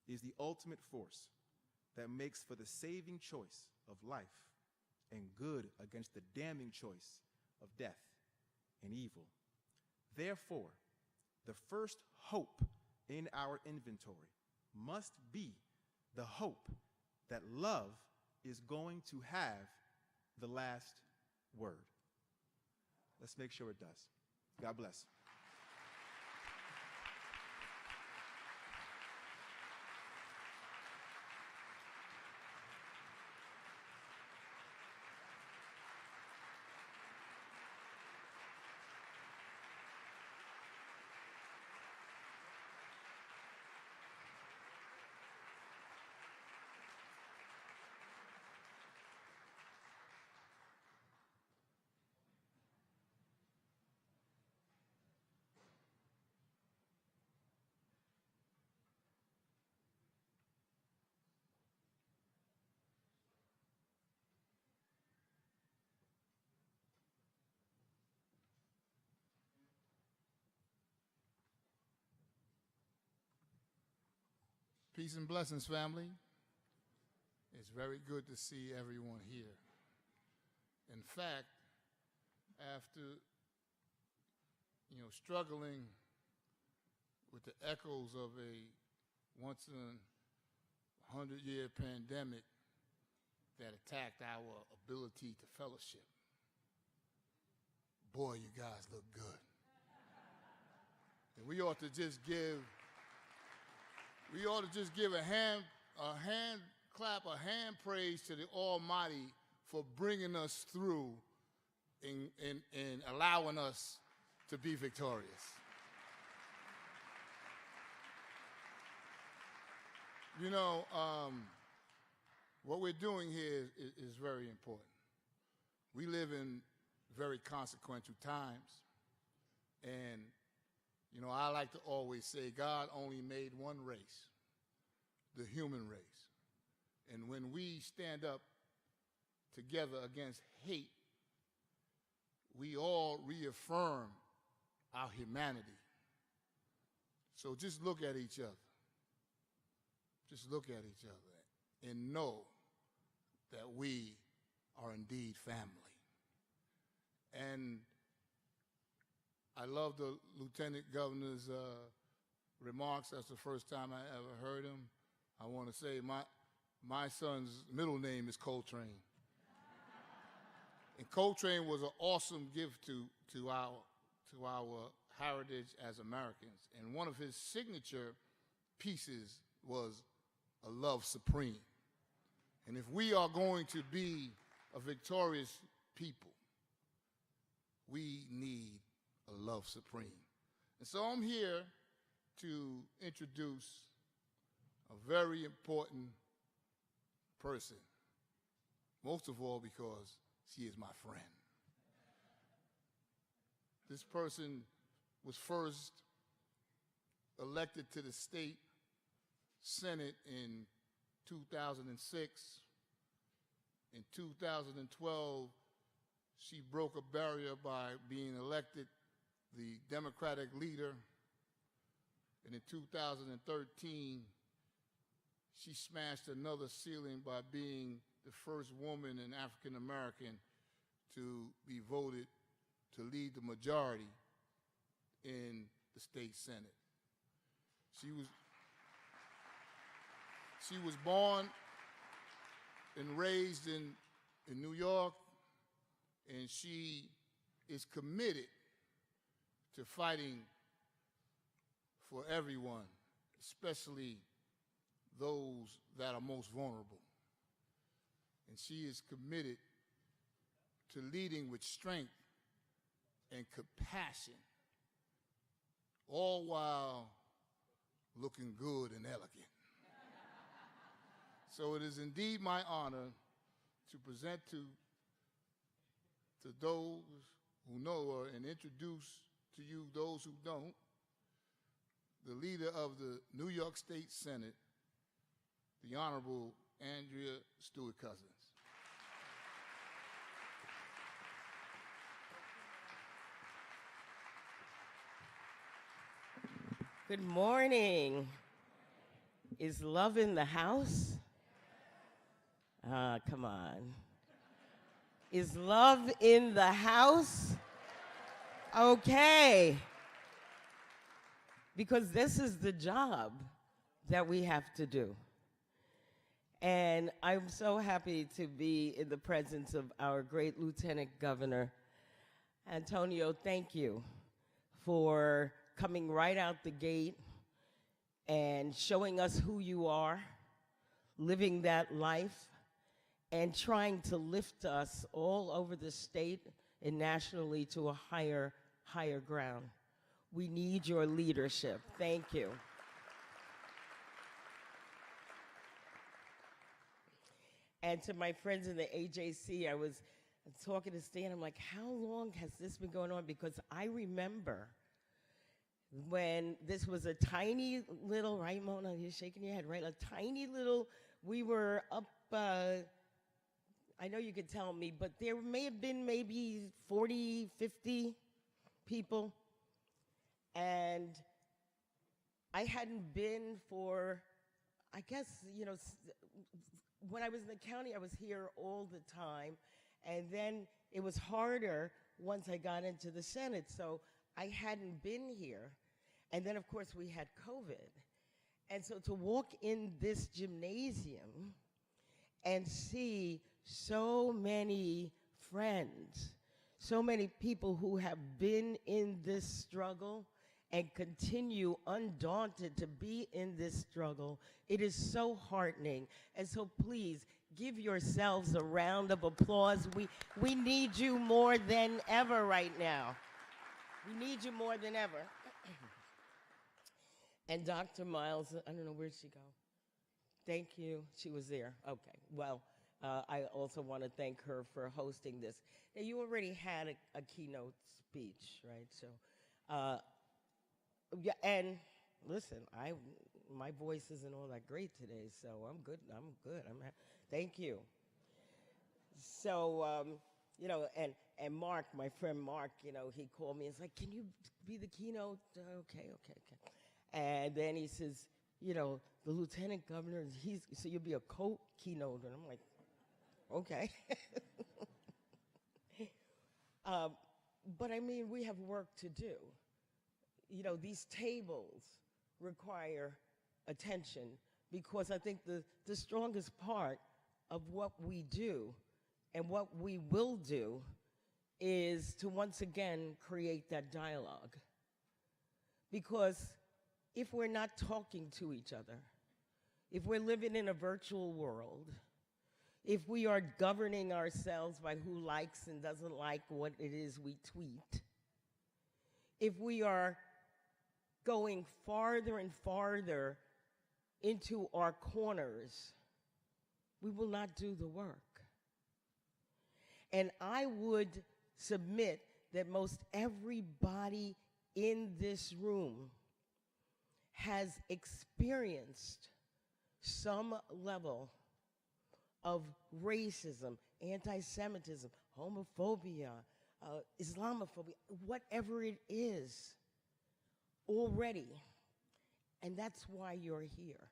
is the ultimate force that makes for the saving choice of life and good against the damning choice of death and evil. Therefore, the first hope in our inventory must be the hope that love is going to have the last word." Let's make sure it does. God bless. Peace and blessings, family. It's very good to see everyone here. In fact, after struggling with the echoes of a once-in-a-100-year pandemic that attacked our ability to fellowship, boy, you guys look good. And we ought to just give a hand clap, a hand praise to the Almighty for bringing us through and allowing us to be victorious. What we're doing here is very important. We live in very consequential times, and I like to always say God only made one race, the human race. And when we stand up together against hate, we all reaffirm our humanity. So just look at each other. Just look at each other and know that we are indeed family. And I love the Lieutenant Governor's remarks. That's the first time I ever heard him. I want to say my son's middle name is Coltrane. And Coltrane was an awesome gift to our heritage as Americans. And one of his signature pieces was a love supreme. And if we are going to be a victorious people, we need a love supreme. And so I'm here to introduce a very important person, most of all because she is my friend. This person was first elected to the state Senate in 2006. In 2012, she broke a barrier by being elected the Democratic leader. And in 2013, she smashed another ceiling by being the first woman and African American to be voted to lead the majority in the state Senate. She was born and raised in New York, and she is committed to fighting for everyone, especially those that are most vulnerable. And she is committed to leading with strength and compassion, all while looking good and elegant. So it is indeed my honor to present to those who know her and introduce to you those who don't, the leader of the New York State Senate, the Honorable Andrea Stewart-Cousins. Good morning. Is love in the house? Come on. Is love in the house? Okay. Because this is the job that we have to do. And I'm so happy to be in the presence of our great Lieutenant Governor. Antonio, thank you for coming right out the gate and showing us who you are, living that life, and trying to lift us all over the state and nationally to a higher ground. We need your leadership. Thank you. And to my friends in the AJC, I was talking to Stan, I'm like, how long has this been going on? Because I remember when this was a tiny little, right, Mona, you're shaking your head, right? A tiny little, we were up, I know you could tell me, but there may have been maybe 40, 50 people. And I hadn't been for, I guess, you know, when I was in the county, I was here all the time. And then it was harder once I got into the Senate. So I hadn't been here. And then, of course, we had COVID. And so to walk in this gymnasium and see so many friends, so many people who have been in this struggle and continue undaunted to be in this struggle, it is so heartening. And so please, give yourselves a round of applause. We need you more than ever right now. We need you more than ever. And Dr. Miles, I don't know, where'd she go? Thank you. She was there. Okay. Well, I also want to thank her for hosting this. Now, you already had a keynote speech, right? So, yeah, and listen, my voice isn't all that great today, so I'm good. Thank you. So, you know, and Mark, my friend Mark, you know, he called me and he's like, can you be the keynote? Okay. And then he says, you know, the lieutenant governor, so you'll be a co-keynote. And I'm like, okay. But I mean, we have work to do. You know, these tables require attention because I think the strongest part of what we do and what we will do is to once again create that dialogue. Because if we're not talking to each other, if we're living in a virtual world, if we are governing ourselves by who likes and doesn't like what it is we tweet, if we are going farther and farther into our corners, we will not do the work. And I would submit that most everybody in this room has experienced some level of racism, anti-Semitism, homophobia, Islamophobia, whatever it is already. And that's why you're here.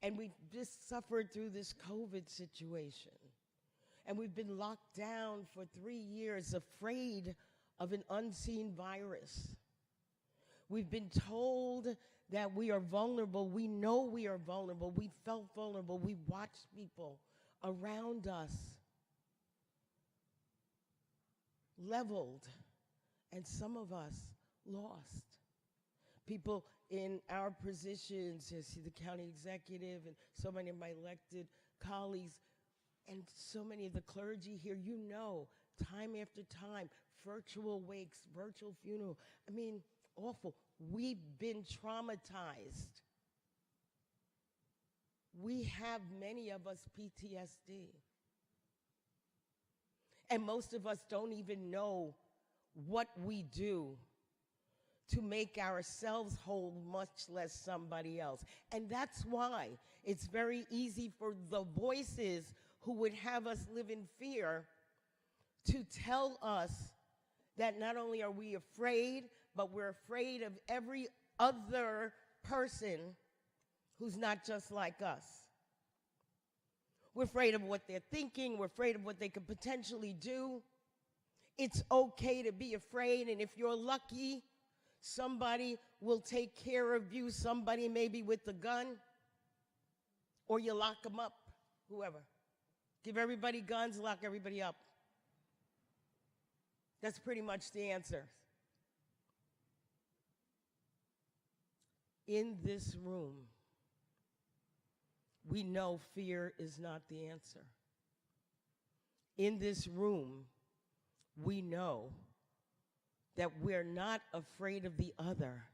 And we just suffered through this COVID situation. And we've been locked down for 3 years, afraid of an unseen virus. We've been told that we are vulnerable. We know we are vulnerable. We felt vulnerable. We watched people around us leveled, and some of us lost. People in our positions, as the county executive and so many of my elected colleagues, and so many of the clergy here, you know, time after time, virtual wakes, virtual funeral. I mean, awful. We've been traumatized. We have, many of us, PTSD. And most of us don't even know what we do to make ourselves whole, much less somebody else. And that's why it's very easy for the voices who would have us live in fear to tell us that not only are we afraid, but we're afraid of every other person who's not just like us. We're afraid of what they're thinking. We're afraid of what they could potentially do. It's okay to be afraid, and if you're lucky, somebody will take care of you, somebody maybe with a gun, or you lock them up, whoever. Give everybody guns, lock everybody up. That's pretty much the answer. In this room, we know fear is not the answer. In this room, we know that we're not afraid of the other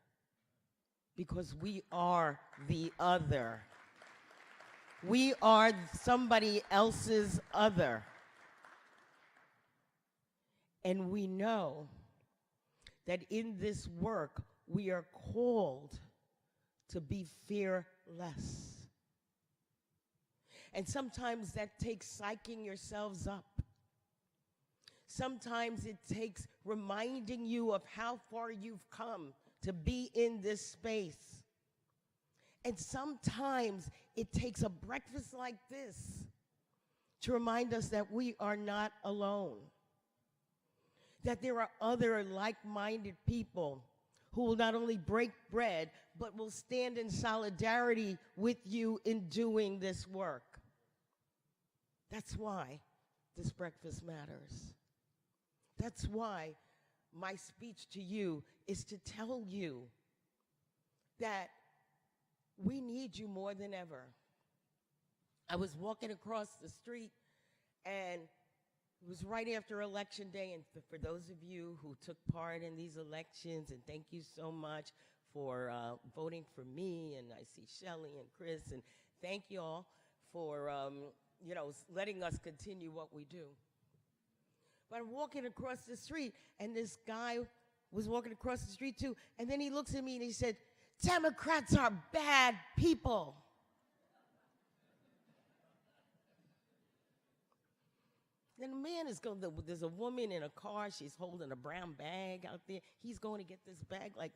because we are the other. We are somebody else's other. And we know that in this work, we are called to be fearless. And sometimes that takes psyching yourselves up. Sometimes it takes reminding you of how far you've come to be in this space. And sometimes it takes a breakfast like this to remind us that we are not alone. That there are other like-minded people who will not only break bread, but will stand in solidarity with you in doing this work. That's why this breakfast matters. That's why my speech to you is to tell you that we need you more than ever. I was walking across the street, and it was right after Election Day, and for those of you who took part in these elections, and thank you so much for voting for me, and I see Shelley and Chris, and thank you all for letting us continue what we do. But I'm walking across the street, and this guy was walking across the street too, and then he looks at me and he said, "Democrats are bad people." Then the man is going, there's a woman in a car, she's holding a brown bag out there. He's going to get this bag like,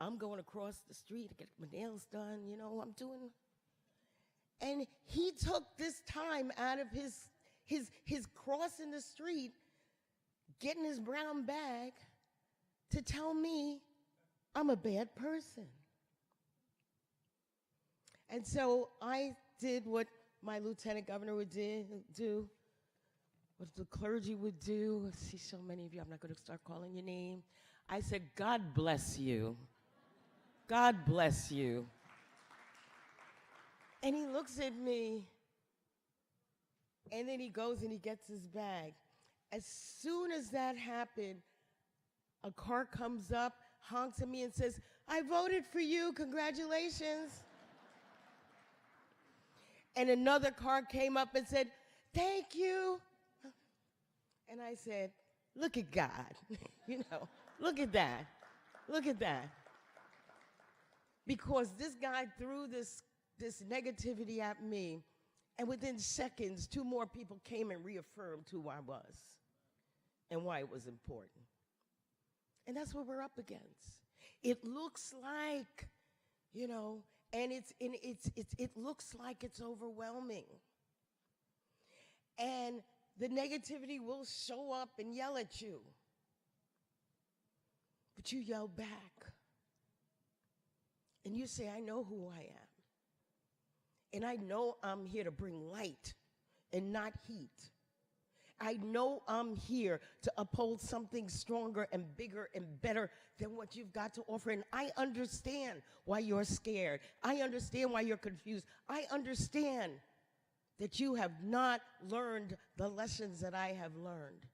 I'm going across the street to get my nails done, I'm doing. And he took this time out of his crossing the street, getting his brown bag, to tell me I'm a bad person. And so I did what my lieutenant governor would do, what the clergy would do. I see so many of you, I'm not going to start calling your name. I said, God bless you. God bless you. And he looks at me, and then he goes and he gets his bag. As soon as that happened, a car comes up, honks at me and says, "I voted for you, congratulations." And another car came up and said, "Thank you." And I said, look at God, look at that, look at that. Because this guy threw this negativity at me, and within seconds, 2 more people came and reaffirmed who I was and why it was important. And that's what we're up against. It looks like, and it looks like it's overwhelming. And the negativity will show up and yell at you. But you yell back. And you say, I know who I am. And I know I'm here to bring light and not heat. I know I'm here to uphold something stronger and bigger and better than what you've got to offer. And I understand why you're scared. I understand why you're confused. I understand that you have not learned the lessons that I have learned.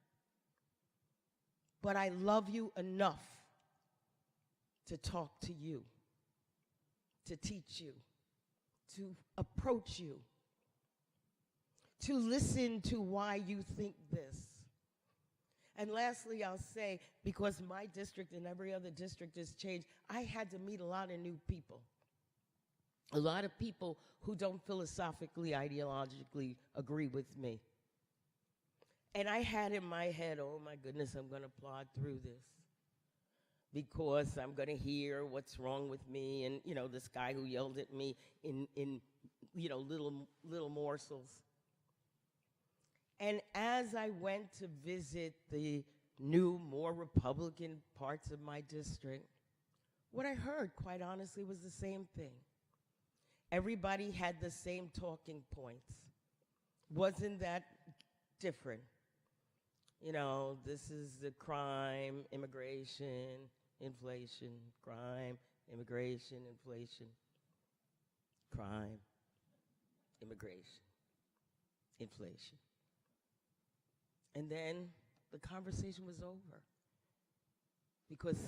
But I love you enough to talk to you, to teach you, to approach you, to listen to why you think this. And lastly, I'll say, because my district and every other district has changed, I had to meet a lot of new people. A lot of people who don't philosophically, ideologically agree with me. And I had in my head, oh my goodness, I'm going to plod through this because I'm going to hear what's wrong with me, and, you know, this guy who yelled at me in you know, little morsels. And as I went to visit the new, more Republican parts of my district, what I heard, quite honestly, was the same thing. Everybody had the same talking points. Wasn't that different? You know, this is the crime, immigration, inflation, crime, immigration, inflation, crime, immigration, inflation. And then the conversation was over. Because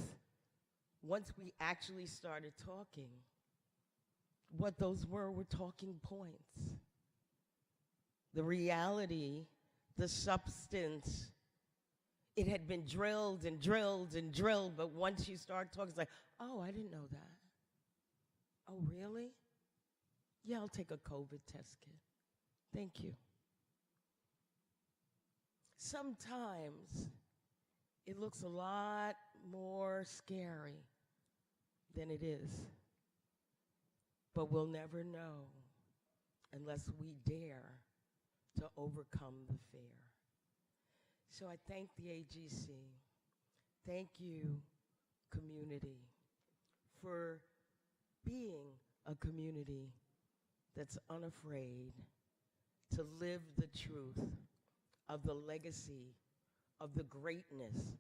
once we actually started talking, what those were talking points. The reality, the substance, it had been drilled and drilled and drilled, but once you start talking, it's like, oh, I didn't know that. Oh, really? Yeah, I'll take a COVID test kit. Thank you. Sometimes it looks a lot more scary than it is. But we'll never know unless we dare to overcome the fear. So I thank the AJC. Thank you, community, for being a community that's unafraid to live the truth of the legacy of the greatness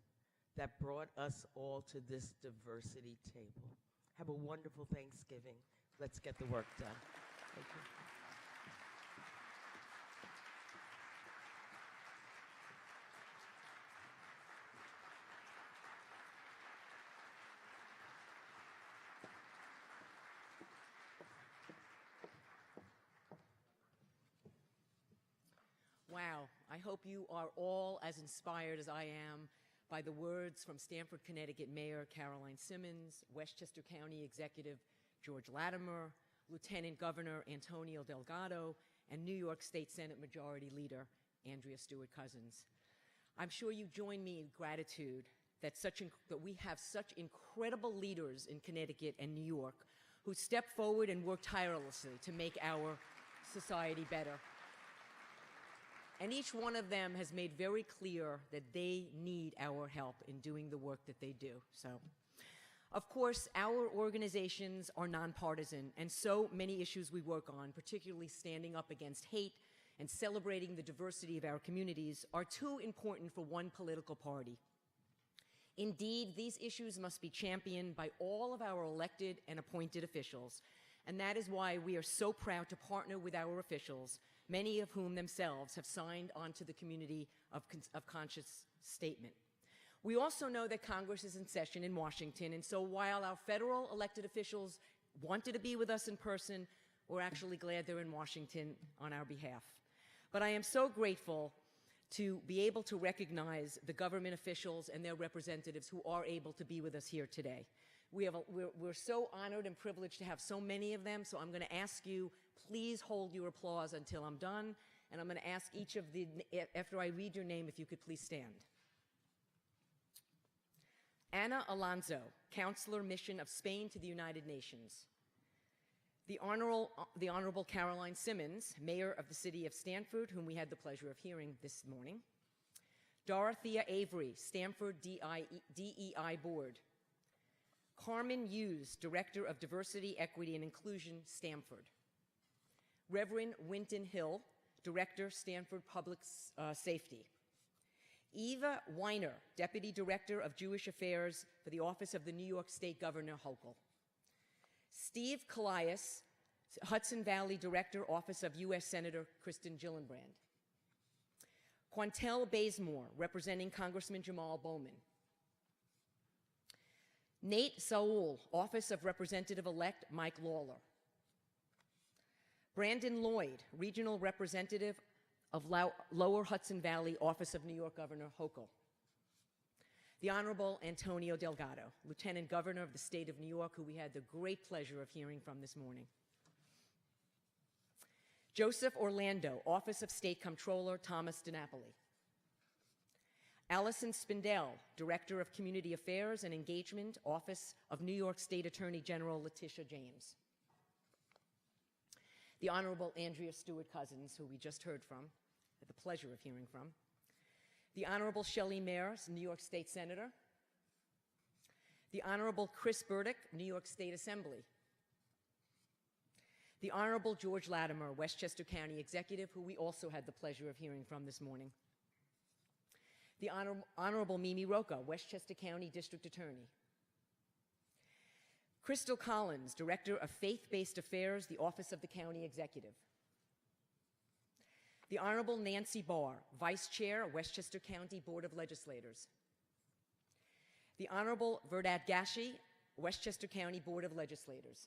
that brought us all to this diversity table. Have a wonderful Thanksgiving. Let's get the work done. Thank you. Wow, I hope you are all as inspired as I am by the words from Stamford, Connecticut Mayor Caroline Simmons, Westchester County Executive George Latimer, Lieutenant Governor Antonio Delgado, and New York State Senate Majority Leader Andrea Stewart-Cousins. I'm sure you join me in gratitude that we have such incredible leaders in Connecticut and New York who step forward and work tirelessly to make our society better. And each one of them has made very clear that they need our help in doing the work that they do. So, of course, our organizations are nonpartisan, and so many issues we work on, particularly standing up against hate and celebrating the diversity of our communities, are too important for one political party. Indeed, these issues must be championed by all of our elected and appointed officials, and that is why we are so proud to partner with our officials, many of whom themselves have signed on to the Community of Conscience Statement. We also know that Congress is in session in Washington, and so while our federal elected officials wanted to be with us in person, we're actually glad they're in Washington on our behalf. But I am so grateful to be able to recognize the government officials and their representatives who are able to be with us here today. We're so honored and privileged to have so many of them, so I'm going to ask you, please hold your applause until I'm done, and I'm going to ask each of the, after I read your name, if you could please stand. Ana Alonso, Counselor, Mission of Spain to the United Nations. The Honorable Caroline Simmons, Mayor of the City of Stanford, whom we had the pleasure of hearing this morning. Dorothea Avery, Stanford DEI Board. Carmen Hughes, Director of Diversity, Equity, and Inclusion, Stanford. Reverend Winton Hill, Director, Stanford Public Safety. Eva Weiner, Deputy Director of Jewish Affairs for the Office of the New York State Governor Hochul. Steve Callias, Hudson Valley Director, Office of U.S. Senator Kristen Gillibrand. Quantel Bazemore, representing Congressman Jamal Bowman. Nate Saul, Office of Representative-elect Mike Lawler. Brandon Lloyd, Regional Representative of Lower Hudson Valley, Office of New York Governor Hochul. The Honorable Antonio Delgado, Lieutenant Governor of the State of New York, who we had the great pleasure of hearing from this morning. Joseph Orlando, Office of State Comptroller Thomas DiNapoli. Allison Spindell, Director of Community Affairs and Engagement, Office of New York State Attorney General Letitia James. The Honorable Andrea Stewart Cousins, who we just heard from, had the pleasure of hearing from. The Honorable Shelley Mayers, New York State Senator. The Honorable Chris Burdick, New York State Assembly. The Honorable George Latimer, Westchester County Executive, who we also had the pleasure of hearing from this morning. The Honorable Mimi Rocca, Westchester County District Attorney. Crystal Collins, Director of Faith-Based Affairs, the Office of the County Executive. The Honorable Nancy Barr, Vice Chair, Westchester County Board of Legislators. The Honorable Verdad Gashi, Westchester County Board of Legislators.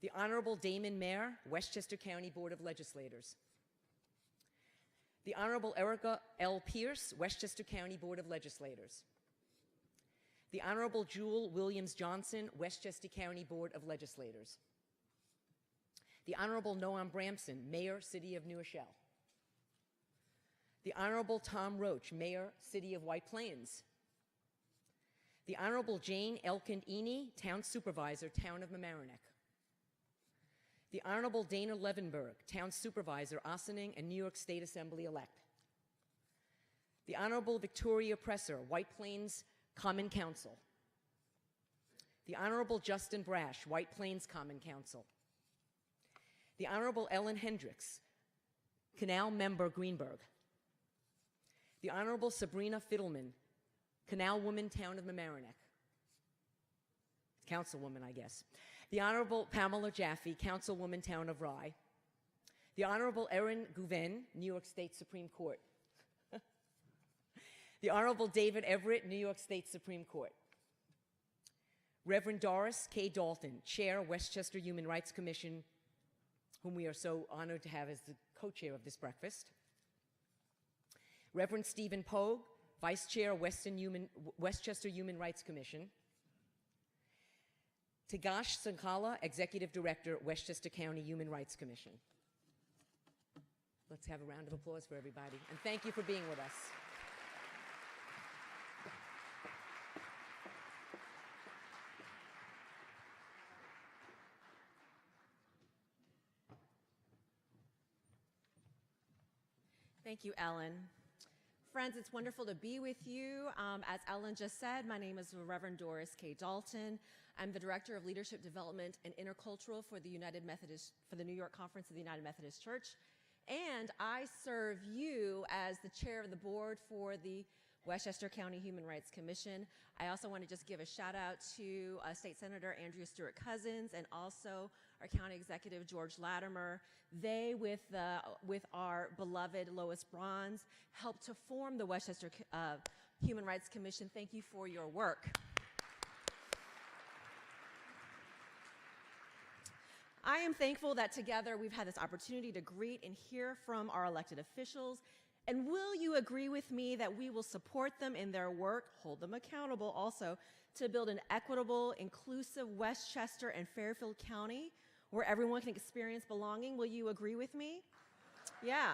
The Honorable Damon Mayer, Westchester County Board of Legislators. The Honorable Erica L. Pierce, Westchester County Board of Legislators. The Honorable Jewel Williams Johnson, Westchester County Board of Legislators. The Honorable Noam Bramson, Mayor, City of New Rochelle. The Honorable Tom Roach, Mayor, City of White Plains. The Honorable Jane Elkind-Eny, Town Supervisor, Town of Mamaroneck. The Honorable Dana Levenberg, Town Supervisor, Ossining and New York State Assembly-elect. The Honorable Victoria Presser, White Plains Common Council. The Honorable Justin Brash, White Plains Common Council. The Honorable Ellen Hendricks, Canal Member Greenberg. The Honorable Sabrina Fiddleman, Canal Woman, Town of Mamaroneck. Councilwoman, I guess. The Honorable Pamela Jaffe, Councilwoman, Town of Rye. The Honorable Erin Gouven, New York State Supreme Court. The Honorable David Everett, New York State Supreme Court. Reverend Doris K. Dalton, Chair, Westchester Human Rights Commission, whom we are so honored to have as the co-chair of this breakfast. Reverend Stephen Pogue, Vice Chair, Westchester Human Rights Commission. Tagash Sankala, Executive Director, Westchester County Human Rights Commission. Let's have a round of applause for everybody, and thank you for being with us. Thank you, Ellen. Friends, it's wonderful to be with you. As Ellen just said, my name is Reverend Doris K. Dalton. I'm the Director of Leadership Development and Intercultural for the New York Conference of the United Methodist Church. And I serve you as the chair of the board for the Westchester County Human Rights Commission. I also want to just give a shout out to State Senator Andrea Stewart Cousins and also our County Executive George Latimer. They, with our beloved Lois Bronze, helped to form the Westchester Human Rights Commission. Thank you for your work. I am thankful that together we've had this opportunity to greet and hear from our elected officials. And will you agree with me that we will support them in their work, hold them accountable also, to build an equitable, inclusive Westchester and Fairfield County where everyone can experience belonging? Will you agree with me? Yeah.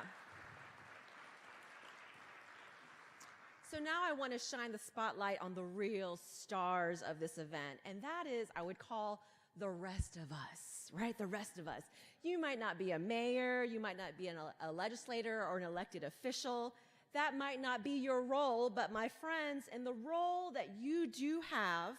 So now I want to shine the spotlight on the real stars of this event, and that is, I would call the rest of us, right? The rest of us. You might not be a mayor, you might not be a legislator or an elected official. That might not be your role, but my friends, in the role that you do have,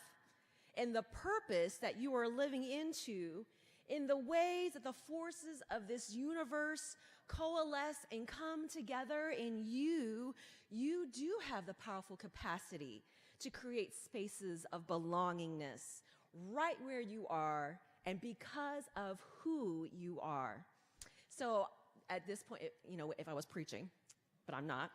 and the purpose that you are living into, in the ways that the forces of this universe coalesce and come together in you, you do have the powerful capacity to create spaces of belongingness right where you are and because of who you are. So at this point, if I was preaching, but I'm not,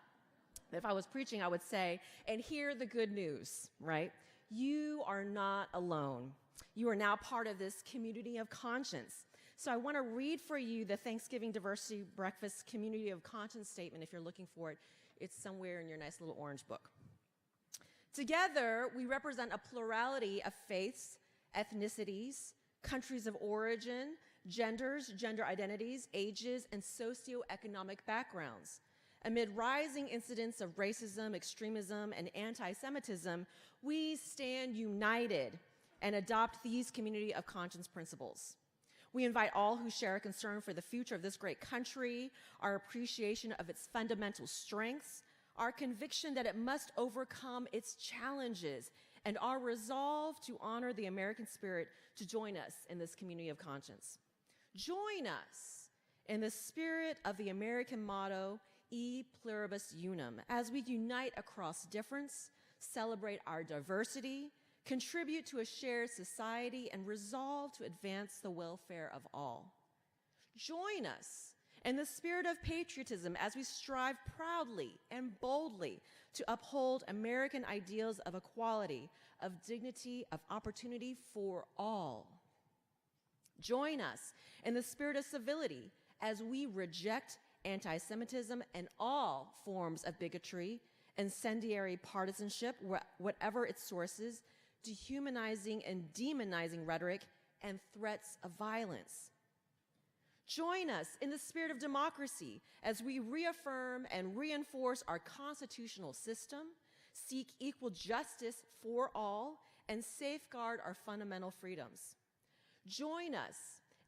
if I was preaching, I would say, and hear the good news, right? You are not alone. You are now part of this community of conscience. So I want to read for you the Thanksgiving Diversity Breakfast Community of Conscience statement if you're looking for it. It's somewhere in your nice little orange book. Together, we represent a plurality of faiths, ethnicities, countries of origin, genders, gender identities, ages, and socioeconomic backgrounds. Amid rising incidents of racism, extremism, and anti-Semitism, we stand united and adopt these community of conscience principles. We invite all who share a concern for the future of this great country, our appreciation of its fundamental strengths, our conviction that it must overcome its challenges, and our resolve to honor the American spirit to join us in this community of conscience. Join us in the spirit of the American motto, E pluribus unum, as we unite across difference, celebrate our diversity, contribute to a shared society, and resolve to advance the welfare of all. Join us in the spirit of patriotism as we strive proudly and boldly to uphold American ideals of equality, of dignity, of opportunity for all. Join us in the spirit of civility as we reject anti-Semitism and all forms of bigotry, incendiary partisanship, whatever its sources, dehumanizing and demonizing rhetoric, and threats of violence. Join us in the spirit of democracy as we reaffirm and reinforce our constitutional system, seek equal justice for all, and safeguard our fundamental freedoms. Join us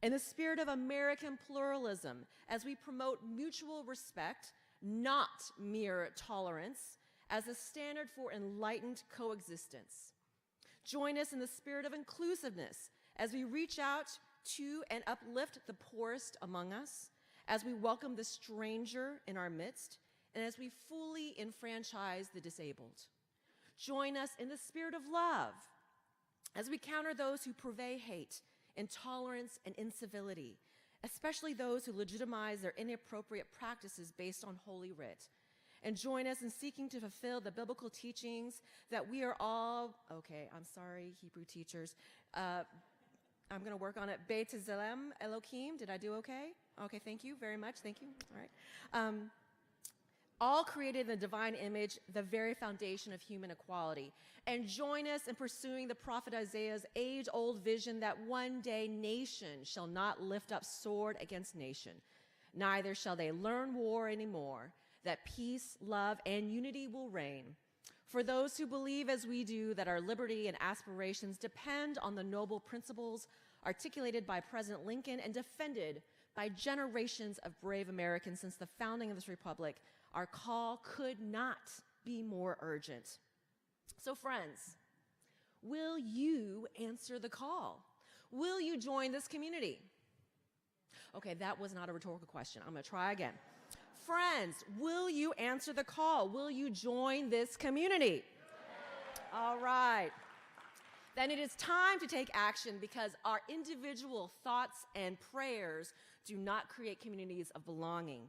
in the spirit of American pluralism as we promote mutual respect, not mere tolerance, as a standard for enlightened coexistence. Join us in the spirit of inclusiveness as we reach out to and uplift the poorest among us, as we welcome the stranger in our midst, and as we fully enfranchise the disabled. Join us in the spirit of love as we counter those who purvey hate, intolerance, and incivility, especially those who legitimize their inappropriate practices based on Holy Writ. And join us in seeking to fulfill the biblical teachings that we are all, okay, I'm sorry, Hebrew teachers, I'm going to work on it. Beit Zelem Elohim. Did I do okay? Okay, thank you very much. Thank you. All right. All created in the divine image, the very foundation of human equality. And join us in pursuing the prophet Isaiah's age-old vision that one day nation shall not lift up sword against nation, neither shall they learn war anymore, that peace, love, and unity will reign. For those who believe as we do that our liberty and aspirations depend on the noble principles articulated by President Lincoln and defended by generations of brave Americans since the founding of this republic, our call could not be more urgent. So friends, will you answer the call? Will you join this community? Okay, that was not a rhetorical question. I'm going to try again. Friends, will you answer the call? Will you join this community? All right. Then it is time to take action because our individual thoughts and prayers do not create communities of belonging,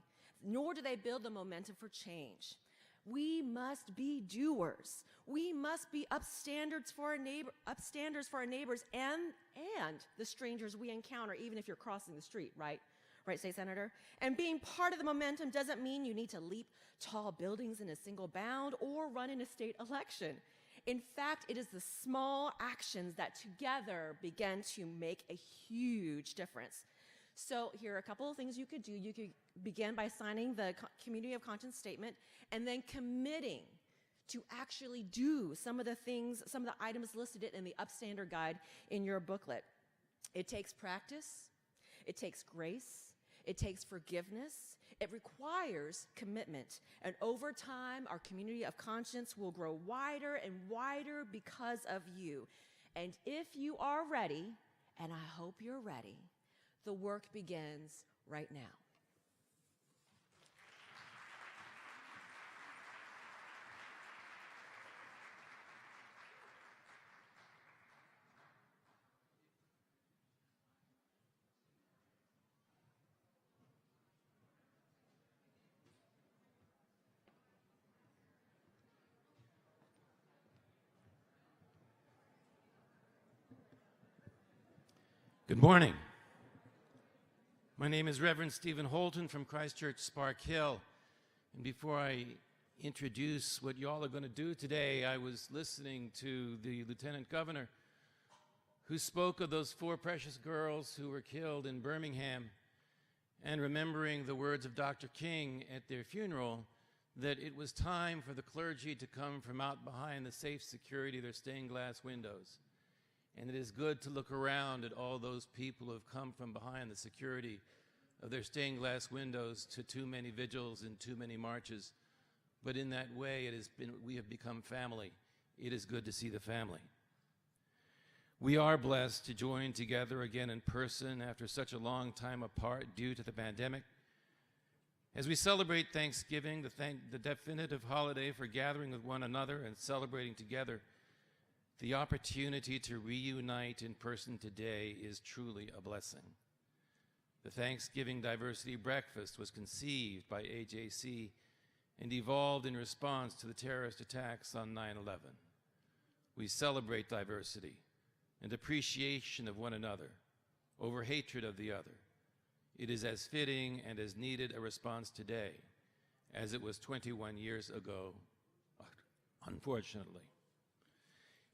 nor do they build the momentum for change. We must be doers. We must be upstanders for our neighbors and the strangers we encounter, even if you're crossing the street, right? Right, State Senator? And being part of the momentum doesn't mean you need to leap tall buildings in a single bound or run in a state election. In fact, it is the small actions that together begin to make a huge difference. So here are a couple of things you could do. You could begin by signing the Community of Conscience statement and then committing to actually do some of the things, some of the items listed in the Upstander Guide in your booklet. It takes practice, it takes grace, it takes forgiveness, it requires commitment. And over time, our community of conscience will grow wider and wider because of you. And if you are ready, and I hope you're ready, the work begins right now. Good morning. My name is Reverend Stephen Holton from Christ Church Spark Hill. And before I introduce what y'all are going to do today, I was listening to the Lieutenant Governor who spoke of those 4 precious girls who were killed in Birmingham, and remembering the words of Dr. King at their funeral, that it was time for the clergy to come from out behind the safe security of their stained glass windows. And it is good to look around at all those people who have come from behind the security of their stained glass windows to too many vigils and too many marches. But in that way, we have become family. It is good to see the family. We are blessed to join together again in person after such a long time apart due to the pandemic. As we celebrate Thanksgiving, the definitive holiday for gathering with one another and celebrating together, the opportunity to reunite in person today is truly a blessing. The Thanksgiving Diversity Breakfast was conceived by AJC and evolved in response to the terrorist attacks on 9/11. We celebrate diversity and appreciation of one another over hatred of the other. It is as fitting and as needed a response today as it was 21 years ago, unfortunately.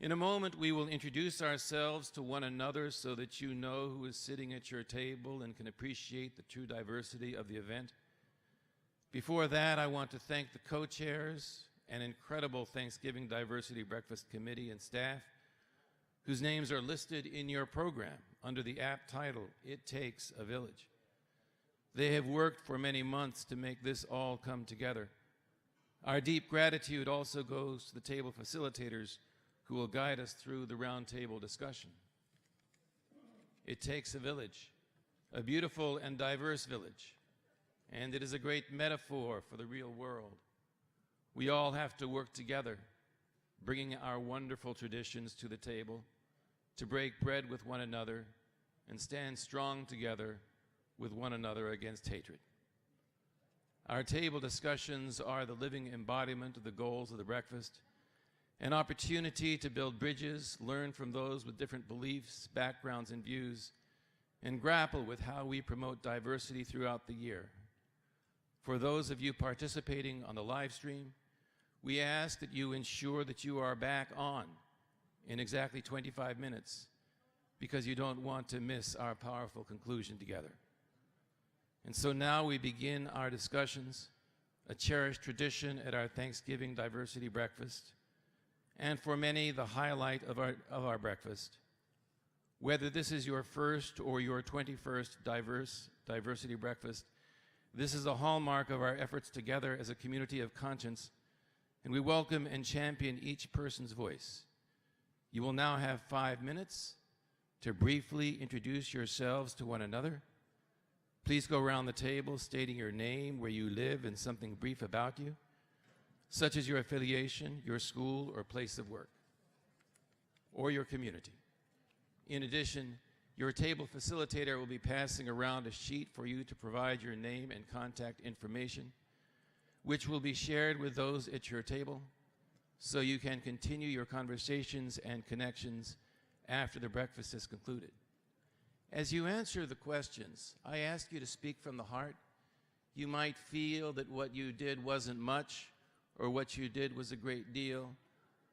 In a moment, we will introduce ourselves to one another so that you know who is sitting at your table and can appreciate the true diversity of the event. Before that, I want to thank the co-chairs and incredible Thanksgiving Diversity Breakfast Committee and staff, whose names are listed in your program under the apt title, It Takes a Village. They have worked for many months to make this all come together. Our deep gratitude also goes to the table facilitators who will guide us through the roundtable discussion. It takes a village, a beautiful and diverse village, and it is a great metaphor for the real world. We all have to work together, bringing our wonderful traditions to the table, to break bread with one another and stand strong together with one another against hatred. Our table discussions are the living embodiment of the goals of the breakfast, an opportunity to build bridges, learn from those with different beliefs, backgrounds, and views, and grapple with how we promote diversity throughout the year. For those of you participating on the live stream, we ask that you ensure that you are back on in exactly 25 minutes because you don't want to miss our powerful conclusion together. And so now we begin our discussions, a cherished tradition at our Thanksgiving Diversity Breakfast, and for many, the highlight of our breakfast. Whether this is your first or your 21st diversity breakfast, this is a hallmark of our efforts together as a community of conscience, and we welcome and champion each person's voice. You will now have 5 minutes to briefly introduce yourselves to one another. Please go around the table stating your name, where you live, and something brief about you, such as your affiliation, your school or place of work, or your community. In addition, your table facilitator will be passing around a sheet for you to provide your name and contact information, which will be shared with those at your table so you can continue your conversations and connections after the breakfast is concluded. As you answer the questions, I ask you to speak from the heart. You might feel that what you did wasn't much, or what you did was a great deal.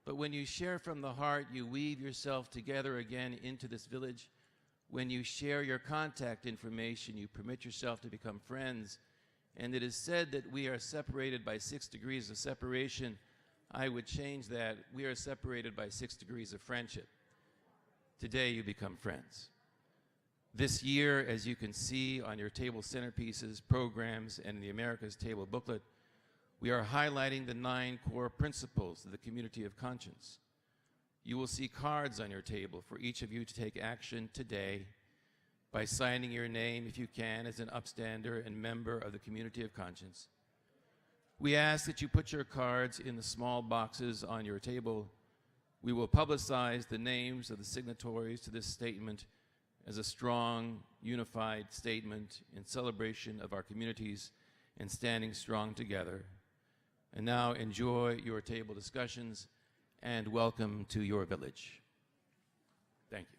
But when you share from the heart, you weave yourself together again into this village. When you share your contact information, you permit yourself to become friends. And it is said that we are separated by 6 degrees of separation. I would change that. We are separated by 6 degrees of friendship. Today you become friends. This year, as you can see on your table centerpieces, programs, and the America's Table booklet, we are highlighting the 9 core principles of the community of conscience. You will see cards on your table for each of you to take action today by signing your name, if you can, as an upstander and member of the community of conscience. We ask that you put your cards in the small boxes on your table. We will publicize the names of the signatories to this statement as a strong, unified statement in celebration of our communities and standing strong together. And now enjoy your table discussions and welcome to your village. Thank you.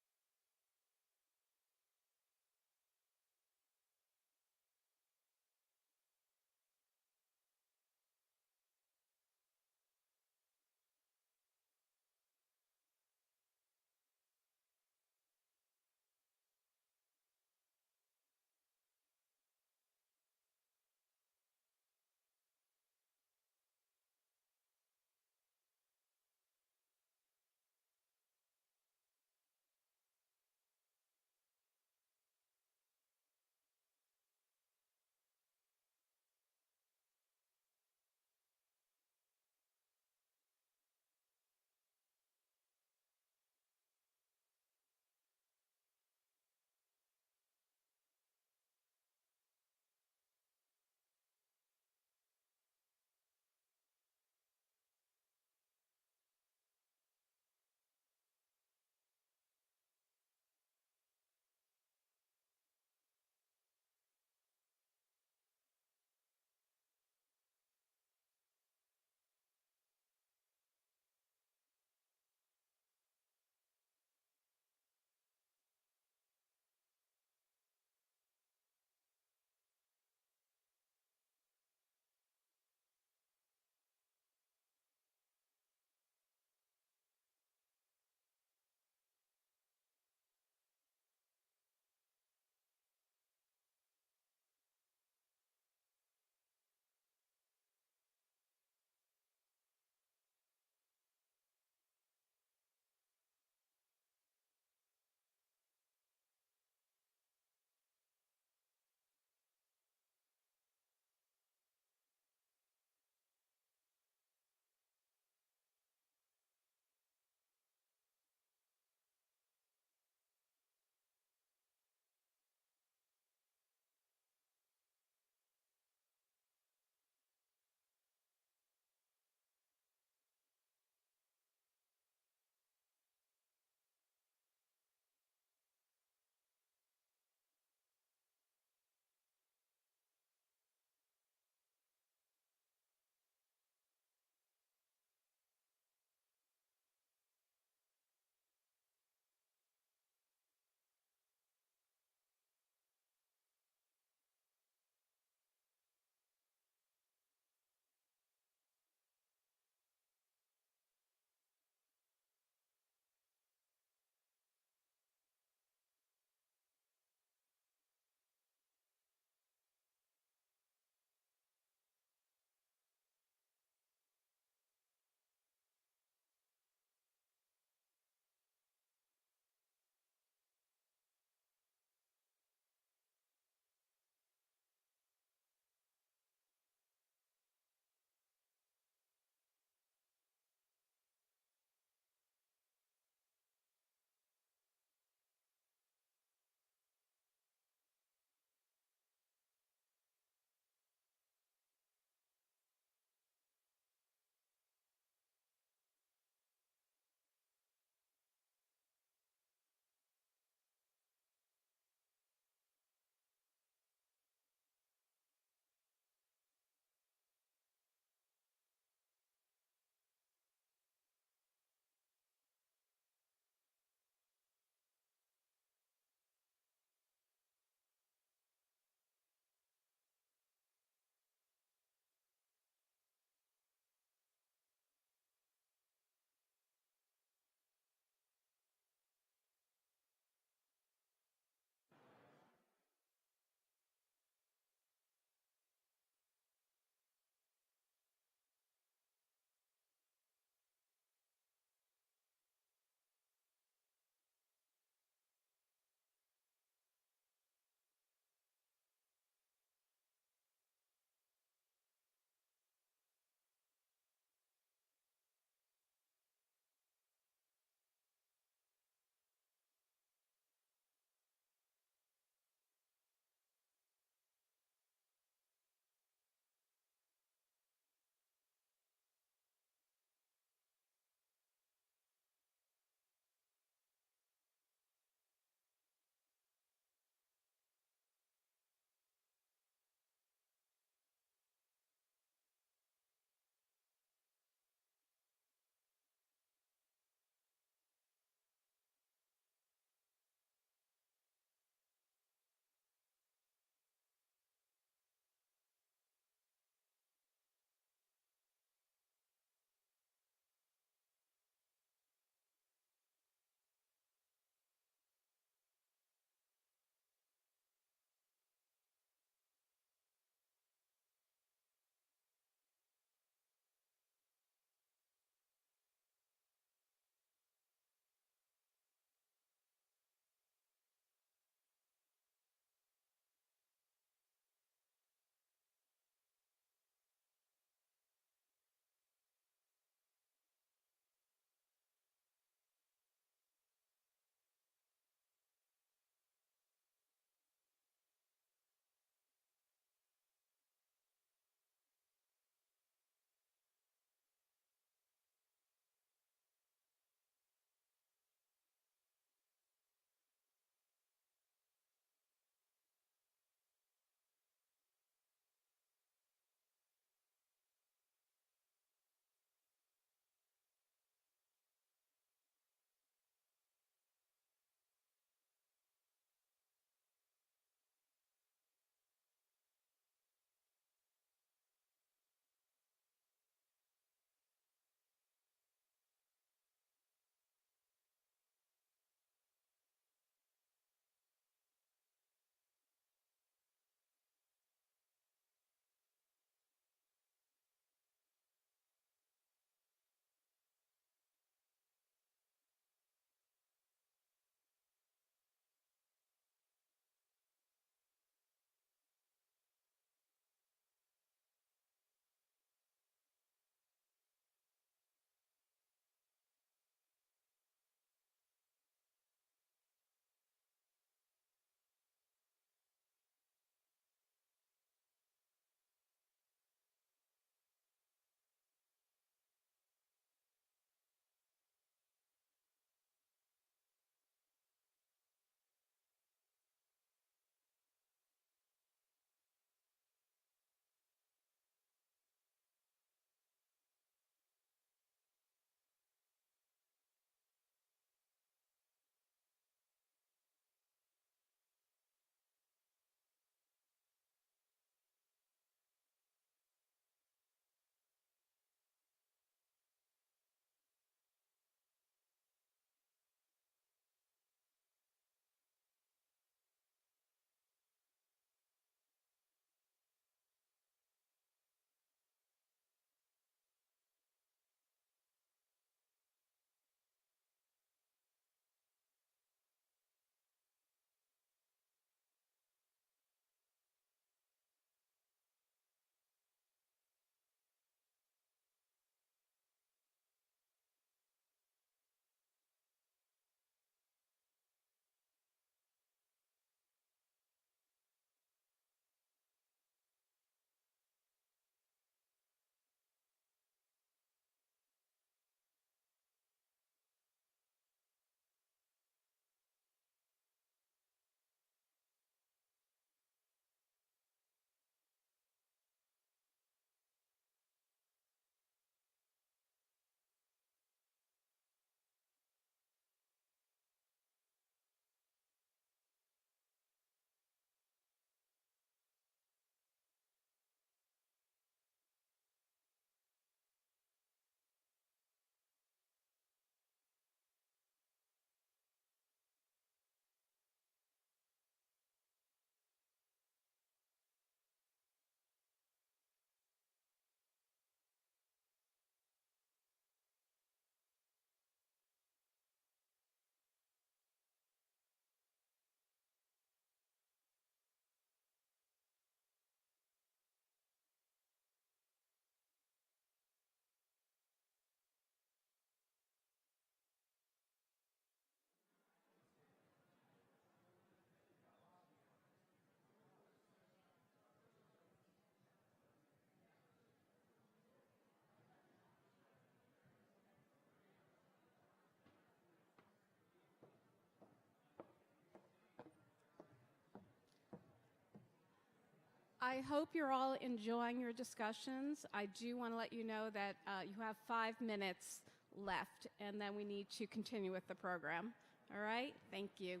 I hope you're all enjoying your discussions. I do want to let you know that you have 5 minutes left, and then we need to continue with the program. All right? Thank you.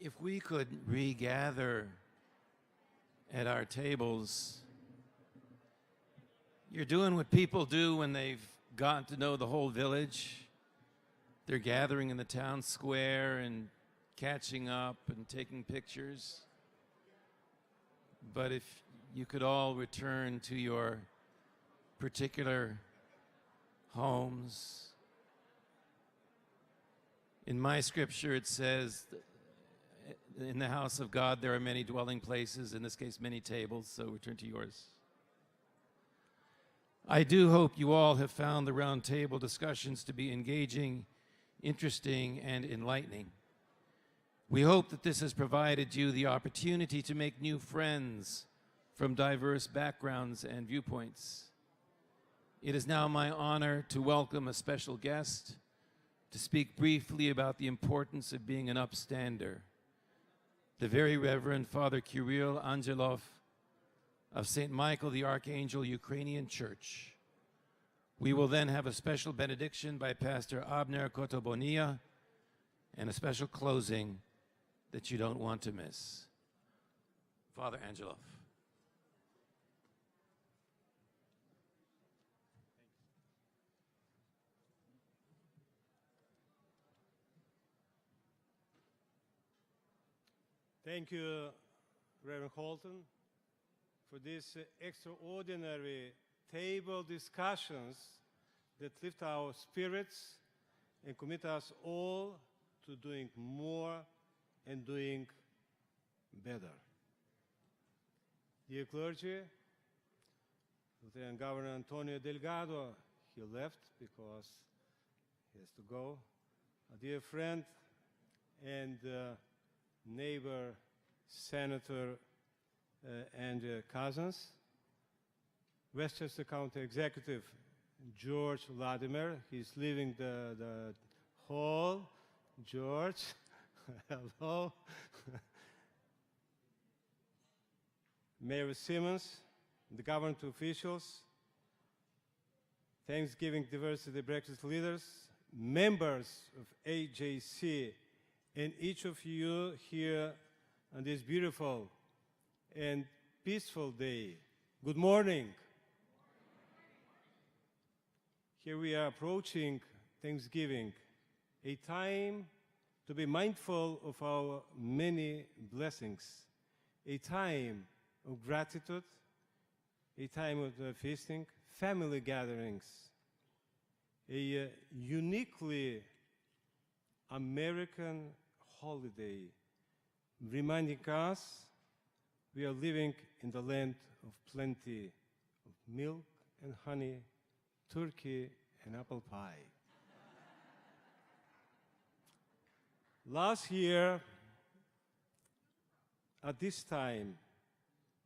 if we could regather at our tables, you're doing what people do when they've gotten to know the whole village. They're gathering in the town square and catching up and taking pictures. But if you could all return to your particular homes. In my scripture, it says, in the house of God, there are many dwelling places, in this case, many tables, so return to yours. I do hope you all have found the round table discussions to be engaging, interesting, and enlightening. We hope that this has provided you the opportunity to make new friends from diverse backgrounds and viewpoints. It is now my honor to welcome a special guest to speak briefly about the importance of being an upstander, the Very Reverend Father Kirill Angelov of St. Michael the Archangel Ukrainian Church. We will then have a special benediction by Pastor Abner Kotobonia and a special closing that you don't want to miss. Father Angelov. Thank you, Reverend Holton, for these extraordinary table discussions that lift our spirits and commit us all to doing more and doing better. Dear clergy, Lieutenant Governor Antonio Delgado, he left because he has to go. A dear friend and neighbor, Senator Andrew Cousins, Westchester County Executive George Latimer, he's leaving the hall. George, hello. Mayor Simmons, the government officials, Thanksgiving Diversity Breakfast leaders, members of AJC, and each of you here on this beautiful and peaceful day. Good morning. Here we are approaching Thanksgiving, a time to be mindful of our many blessings, a time of gratitude, a time of feasting, family gatherings, a uniquely American holiday, reminding us we are living in the land of plenty of milk and honey, turkey and apple pie. Last year, at this time,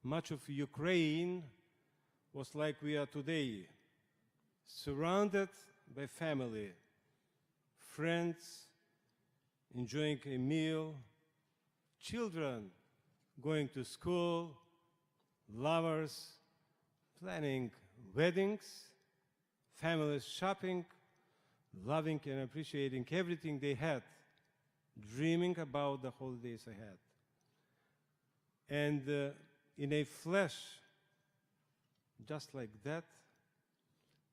much of Ukraine was like we are today, surrounded by family, friends, enjoying a meal, children going to school, lovers planning weddings, families shopping, loving and appreciating everything they had, dreaming about the holidays ahead. And in a flash, just like that,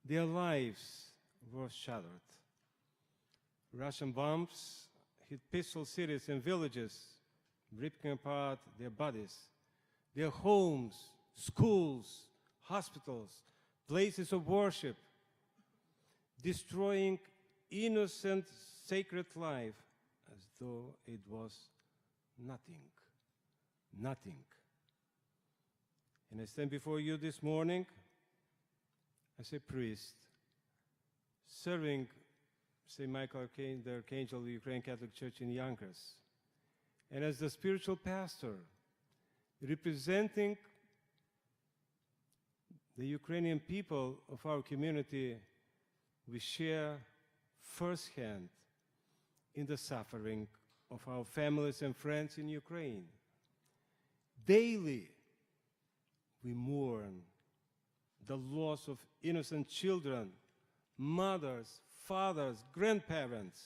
their lives were shattered. Russian bombs hit peaceful cities and villages, ripping apart their bodies, their homes, schools, hospitals, places of worship, destroying innocent, sacred life as though it was nothing, nothing. And I stand before you this morning as a priest, serving St. Michael the Archangel of the Ukrainian Catholic Church in Yonkers, and as the spiritual pastor, representing the Ukrainian people of our community, we share firsthand in the suffering of our families and friends in Ukraine. Daily, we mourn the loss of innocent children, mothers, fathers, grandparents.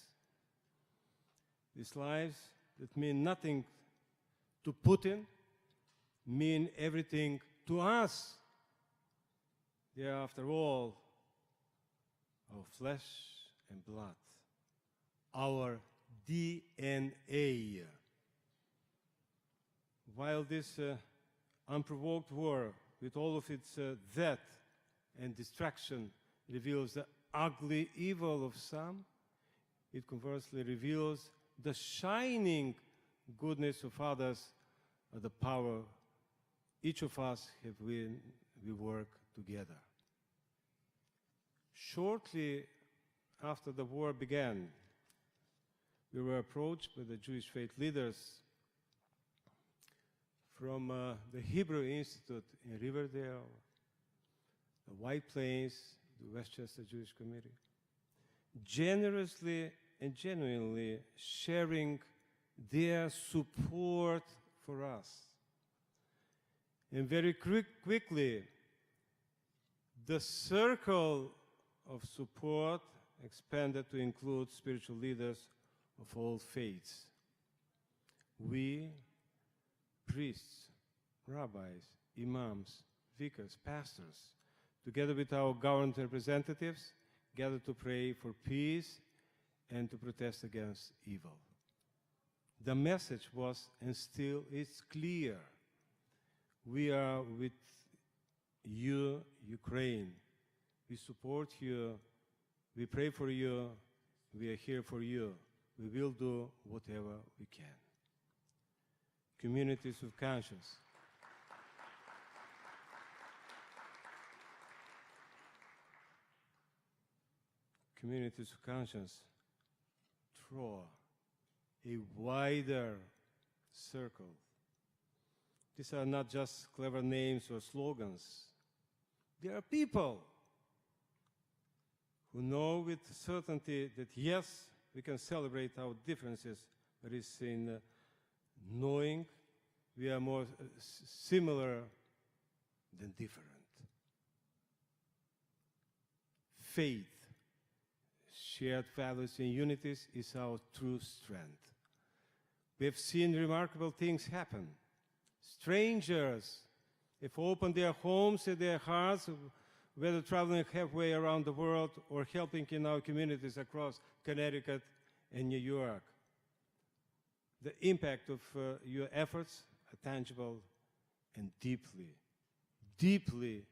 These lives that mean nothing to Putin mean everything to us. They are, after all, our flesh and blood, our DNA. While this unprovoked war, with all of its death and destruction, reveals the ugly evil of some, it conversely reveals the shining goodness of others, the power each of us have when we work together. Shortly after the war began, we were approached by the Jewish faith leaders from the Hebrew Institute in Riverdale, the White Plains, the Westchester Jewish Committee, generously and genuinely sharing their support for us. And very quickly, the circle of support expanded to include spiritual leaders of all faiths. We, priests, rabbis, imams, vicars, pastors, together with our government representatives, gathered to pray for peace and to protest against evil. The message was, and still is, clear. We are with you, Ukraine. We support you. We pray for you. We are here for you. We will do whatever we can. Communities of conscience. Communities of conscience draw a wider circle. These are not just clever names or slogans. They are people who know with certainty that, yes, we can celebrate our differences, but it's in knowing we are more similar than different. Faith, shared values and unities is our true strength. We have seen remarkable things happen. Strangers have opened their homes and their hearts, whether traveling halfway around the world or helping in our communities across Connecticut and New York. The impact of your efforts are tangible and deeply, deeply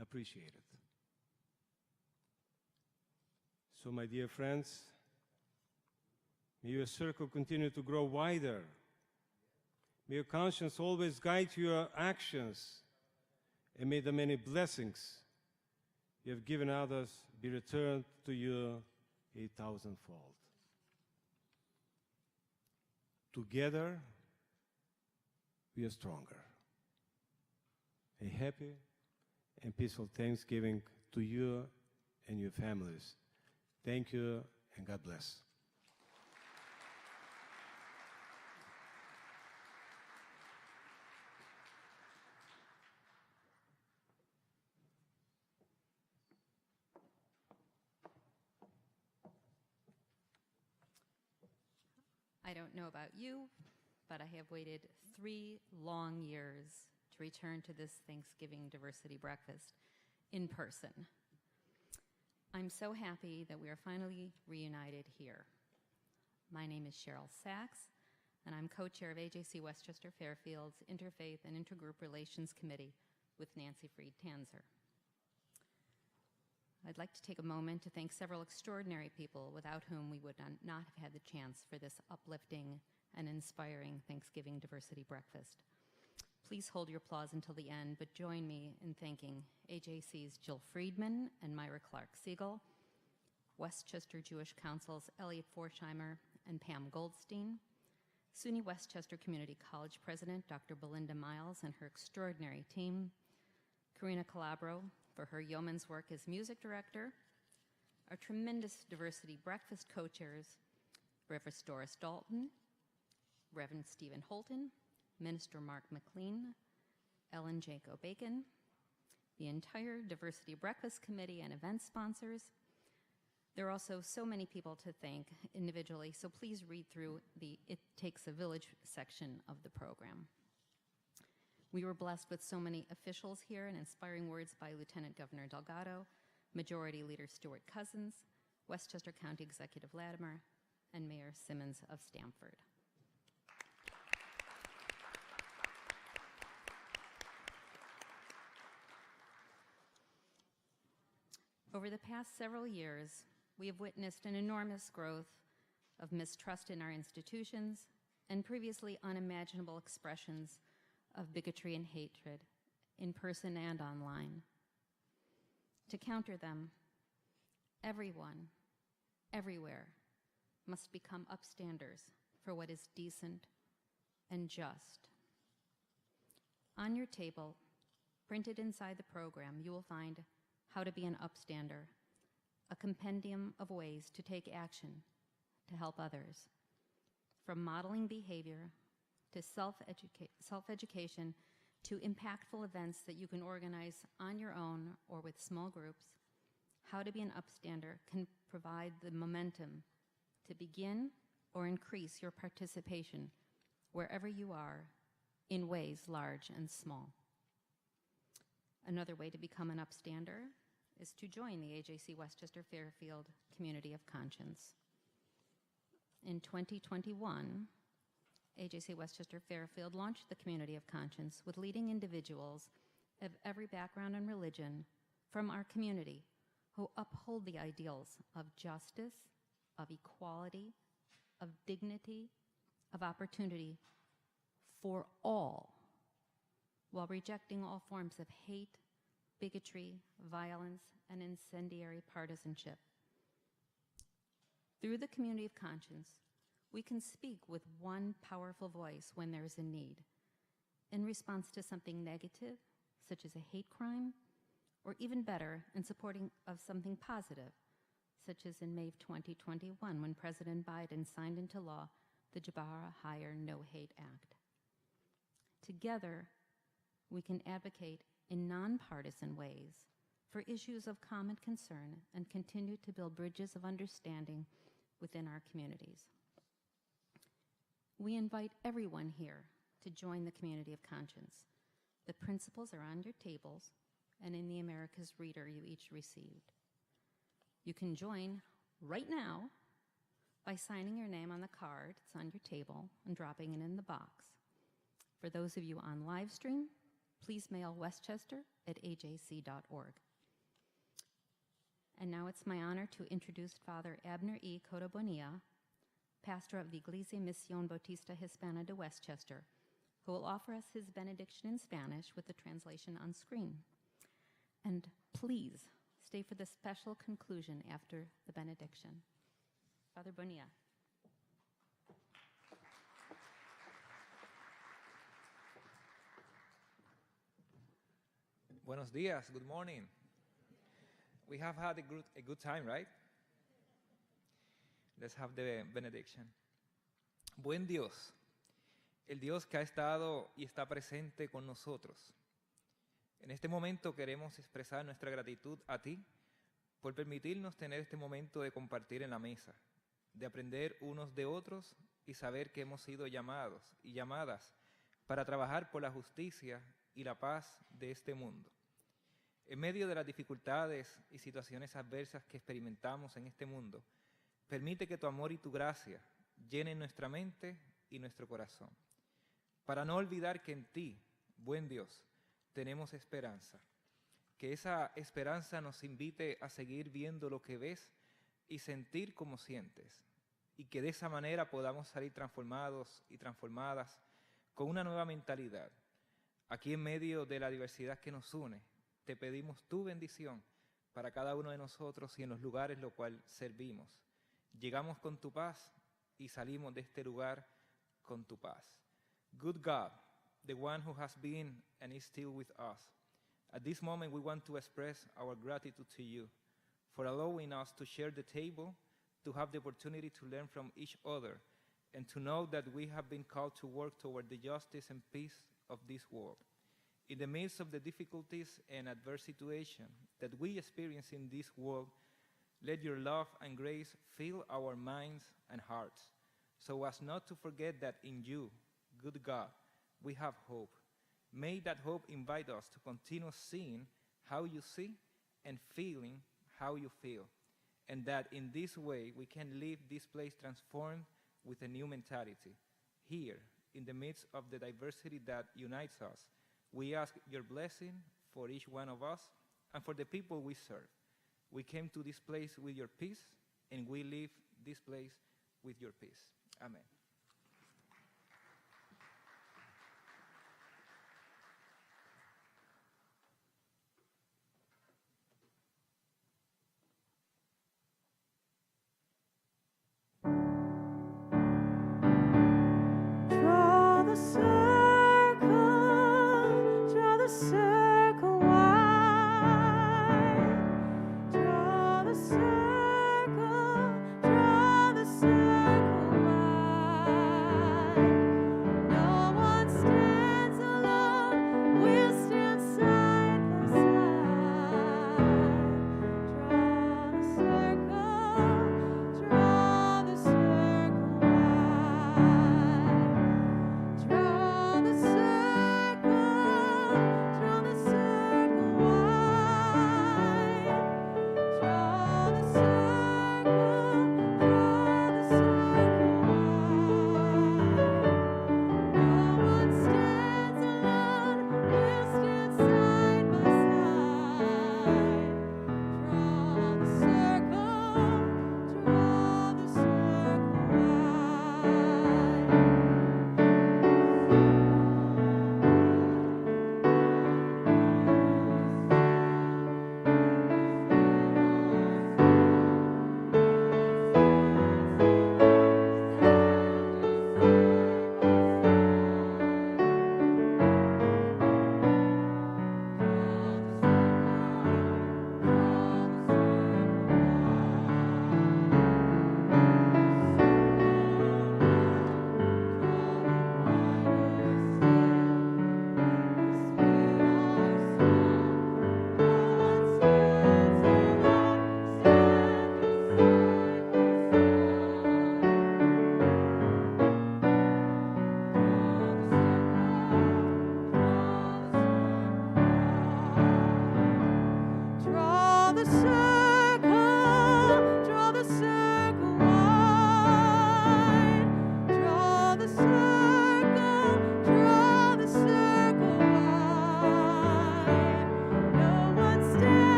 appreciated. So, my dear friends, may your circle continue to grow wider. May your conscience always guide your actions, and may the many blessings you have given others be returned to you 1,000-fold. Together, we are stronger. A happy and peaceful Thanksgiving to you and your families. Thank you, and God bless. I don't know about you, but I have waited 3 long years to return to this Thanksgiving diversity breakfast in person. I'm so happy that we are finally reunited here. My name is Cheryl Sachs, and I'm co-chair of AJC Westchester Fairfield's Interfaith and Intergroup Relations Committee with Nancy Freed Tanzer. I'd like to take a moment to thank several extraordinary people without whom we would not have had the chance for this uplifting and inspiring Thanksgiving diversity breakfast. Please hold your applause until the end, but join me in thanking AJC's Jill Friedman and Myra Clark Siegel, Westchester Jewish Council's Elliot Forsheimer and Pam Goldstein, SUNY Westchester Community College President Dr. Belinda Miles and her extraordinary team, Karina Calabro for her yeoman's work as music director, our tremendous diversity breakfast co-chairs, Reverend Doris Dalton, Reverend Stephen Holton, Minister Mark McLean, Ellen Jaco Bacon, the entire Diversity Breakfast Committee and event sponsors, There are also so many people to thank individually, so please read through the It Takes a Village section of the program. We were blessed with so many officials here and inspiring words by Lieutenant Governor Delgado, Majority Leader Stuart Cousins, Westchester County Executive Latimer, and Mayor Simmons of Stamford. Over the past several years, we have witnessed an enormous growth of mistrust in our institutions and previously unimaginable expressions of bigotry and hatred in person and online. To counter them, everyone, everywhere, must become upstanders for what is decent and just. On your table, printed inside the program, you will find How to Be an Upstander, a compendium of ways to take action to help others, from modeling behavior to self-education to impactful events that you can organize on your own or with small groups. How to Be an Upstander can provide the momentum to begin or increase your participation wherever you are in ways large and small. Another way to become an upstander is to join the AJC Westchester Fairfield Community of Conscience. In 2021, AJC Westchester Fairfield launched the Community of Conscience with leading individuals of every background and religion from our community who uphold the ideals of justice, of equality, of dignity, of opportunity for all, while rejecting all forms of hate, bigotry, violence, and incendiary partisanship. Through the Community of Conscience, we can speak with one powerful voice when there is a need, in response to something negative, such as a hate crime, or even better, in supporting of something positive, such as in May of 2021 when President Biden signed into law the Jabara Hire No Hate Act. Together, we can advocate in nonpartisan ways for issues of common concern and continue to build bridges of understanding within our communities. We invite everyone here to join the Community of Conscience. The principles are on your tables and in the America's Reader you each received. You can join right now by signing your name on the card that's on your table and dropping it in the box. For those of you on live stream, please mail westchester@ajc.org. And now it's my honor to introduce Father Abner E. Cotobonilla, pastor of the Iglesia Misión Bautista Hispana de Westchester, who will offer us his benediction in Spanish with the translation on screen. And please stay for the special conclusion after the benediction. Father Bonilla. Buenos días, good morning. We have had a good time, right? Let's have the benediction. Buen Dios, el Dios que ha estado y está presente con nosotros. En este momento queremos expresar nuestra gratitud a ti por permitirnos tener este momento de compartir en la mesa, de aprender unos de otros y saber que hemos sido llamados y llamadas para trabajar por la justicia y la paz de este mundo. En medio de las dificultades y situaciones adversas que experimentamos en este mundo, permite que tu amor y tu gracia llenen nuestra mente y nuestro corazón, para no olvidar que en ti, buen Dios, tenemos esperanza. Que esa esperanza nos invite a seguir viendo lo que ves y sentir como sientes, y que de esa manera podamos salir transformados y transformadas con una nueva mentalidad. Aquí en medio de la diversidad que nos une, te pedimos tu bendición para cada uno de nosotros y en los lugares los cuales servimos. Llegamos con tu paz y salimos de este lugar con tu paz. Good God, the one who has been and is still with us, at this moment we want to express our gratitude to you for allowing us to share the table, to have the opportunity to learn from each other, and to know that we have been called to work toward the justice and peace of this world. In the midst of the difficulties and adverse situations that we experience in this world, Let your love and grace fill our minds and hearts, so as not to forget that in you, good God, we have hope. May that hope invite us to continue seeing how you see and feeling how you feel, and that in this way we can leave this place transformed with a new mentality. Here, in the midst of the diversity that unites us, we ask your blessing for each one of us and for the people we serve. We came to this place with your peace, and we leave this place with your peace. Amen. Draw the circle wide. Draw the circle wide.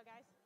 guys.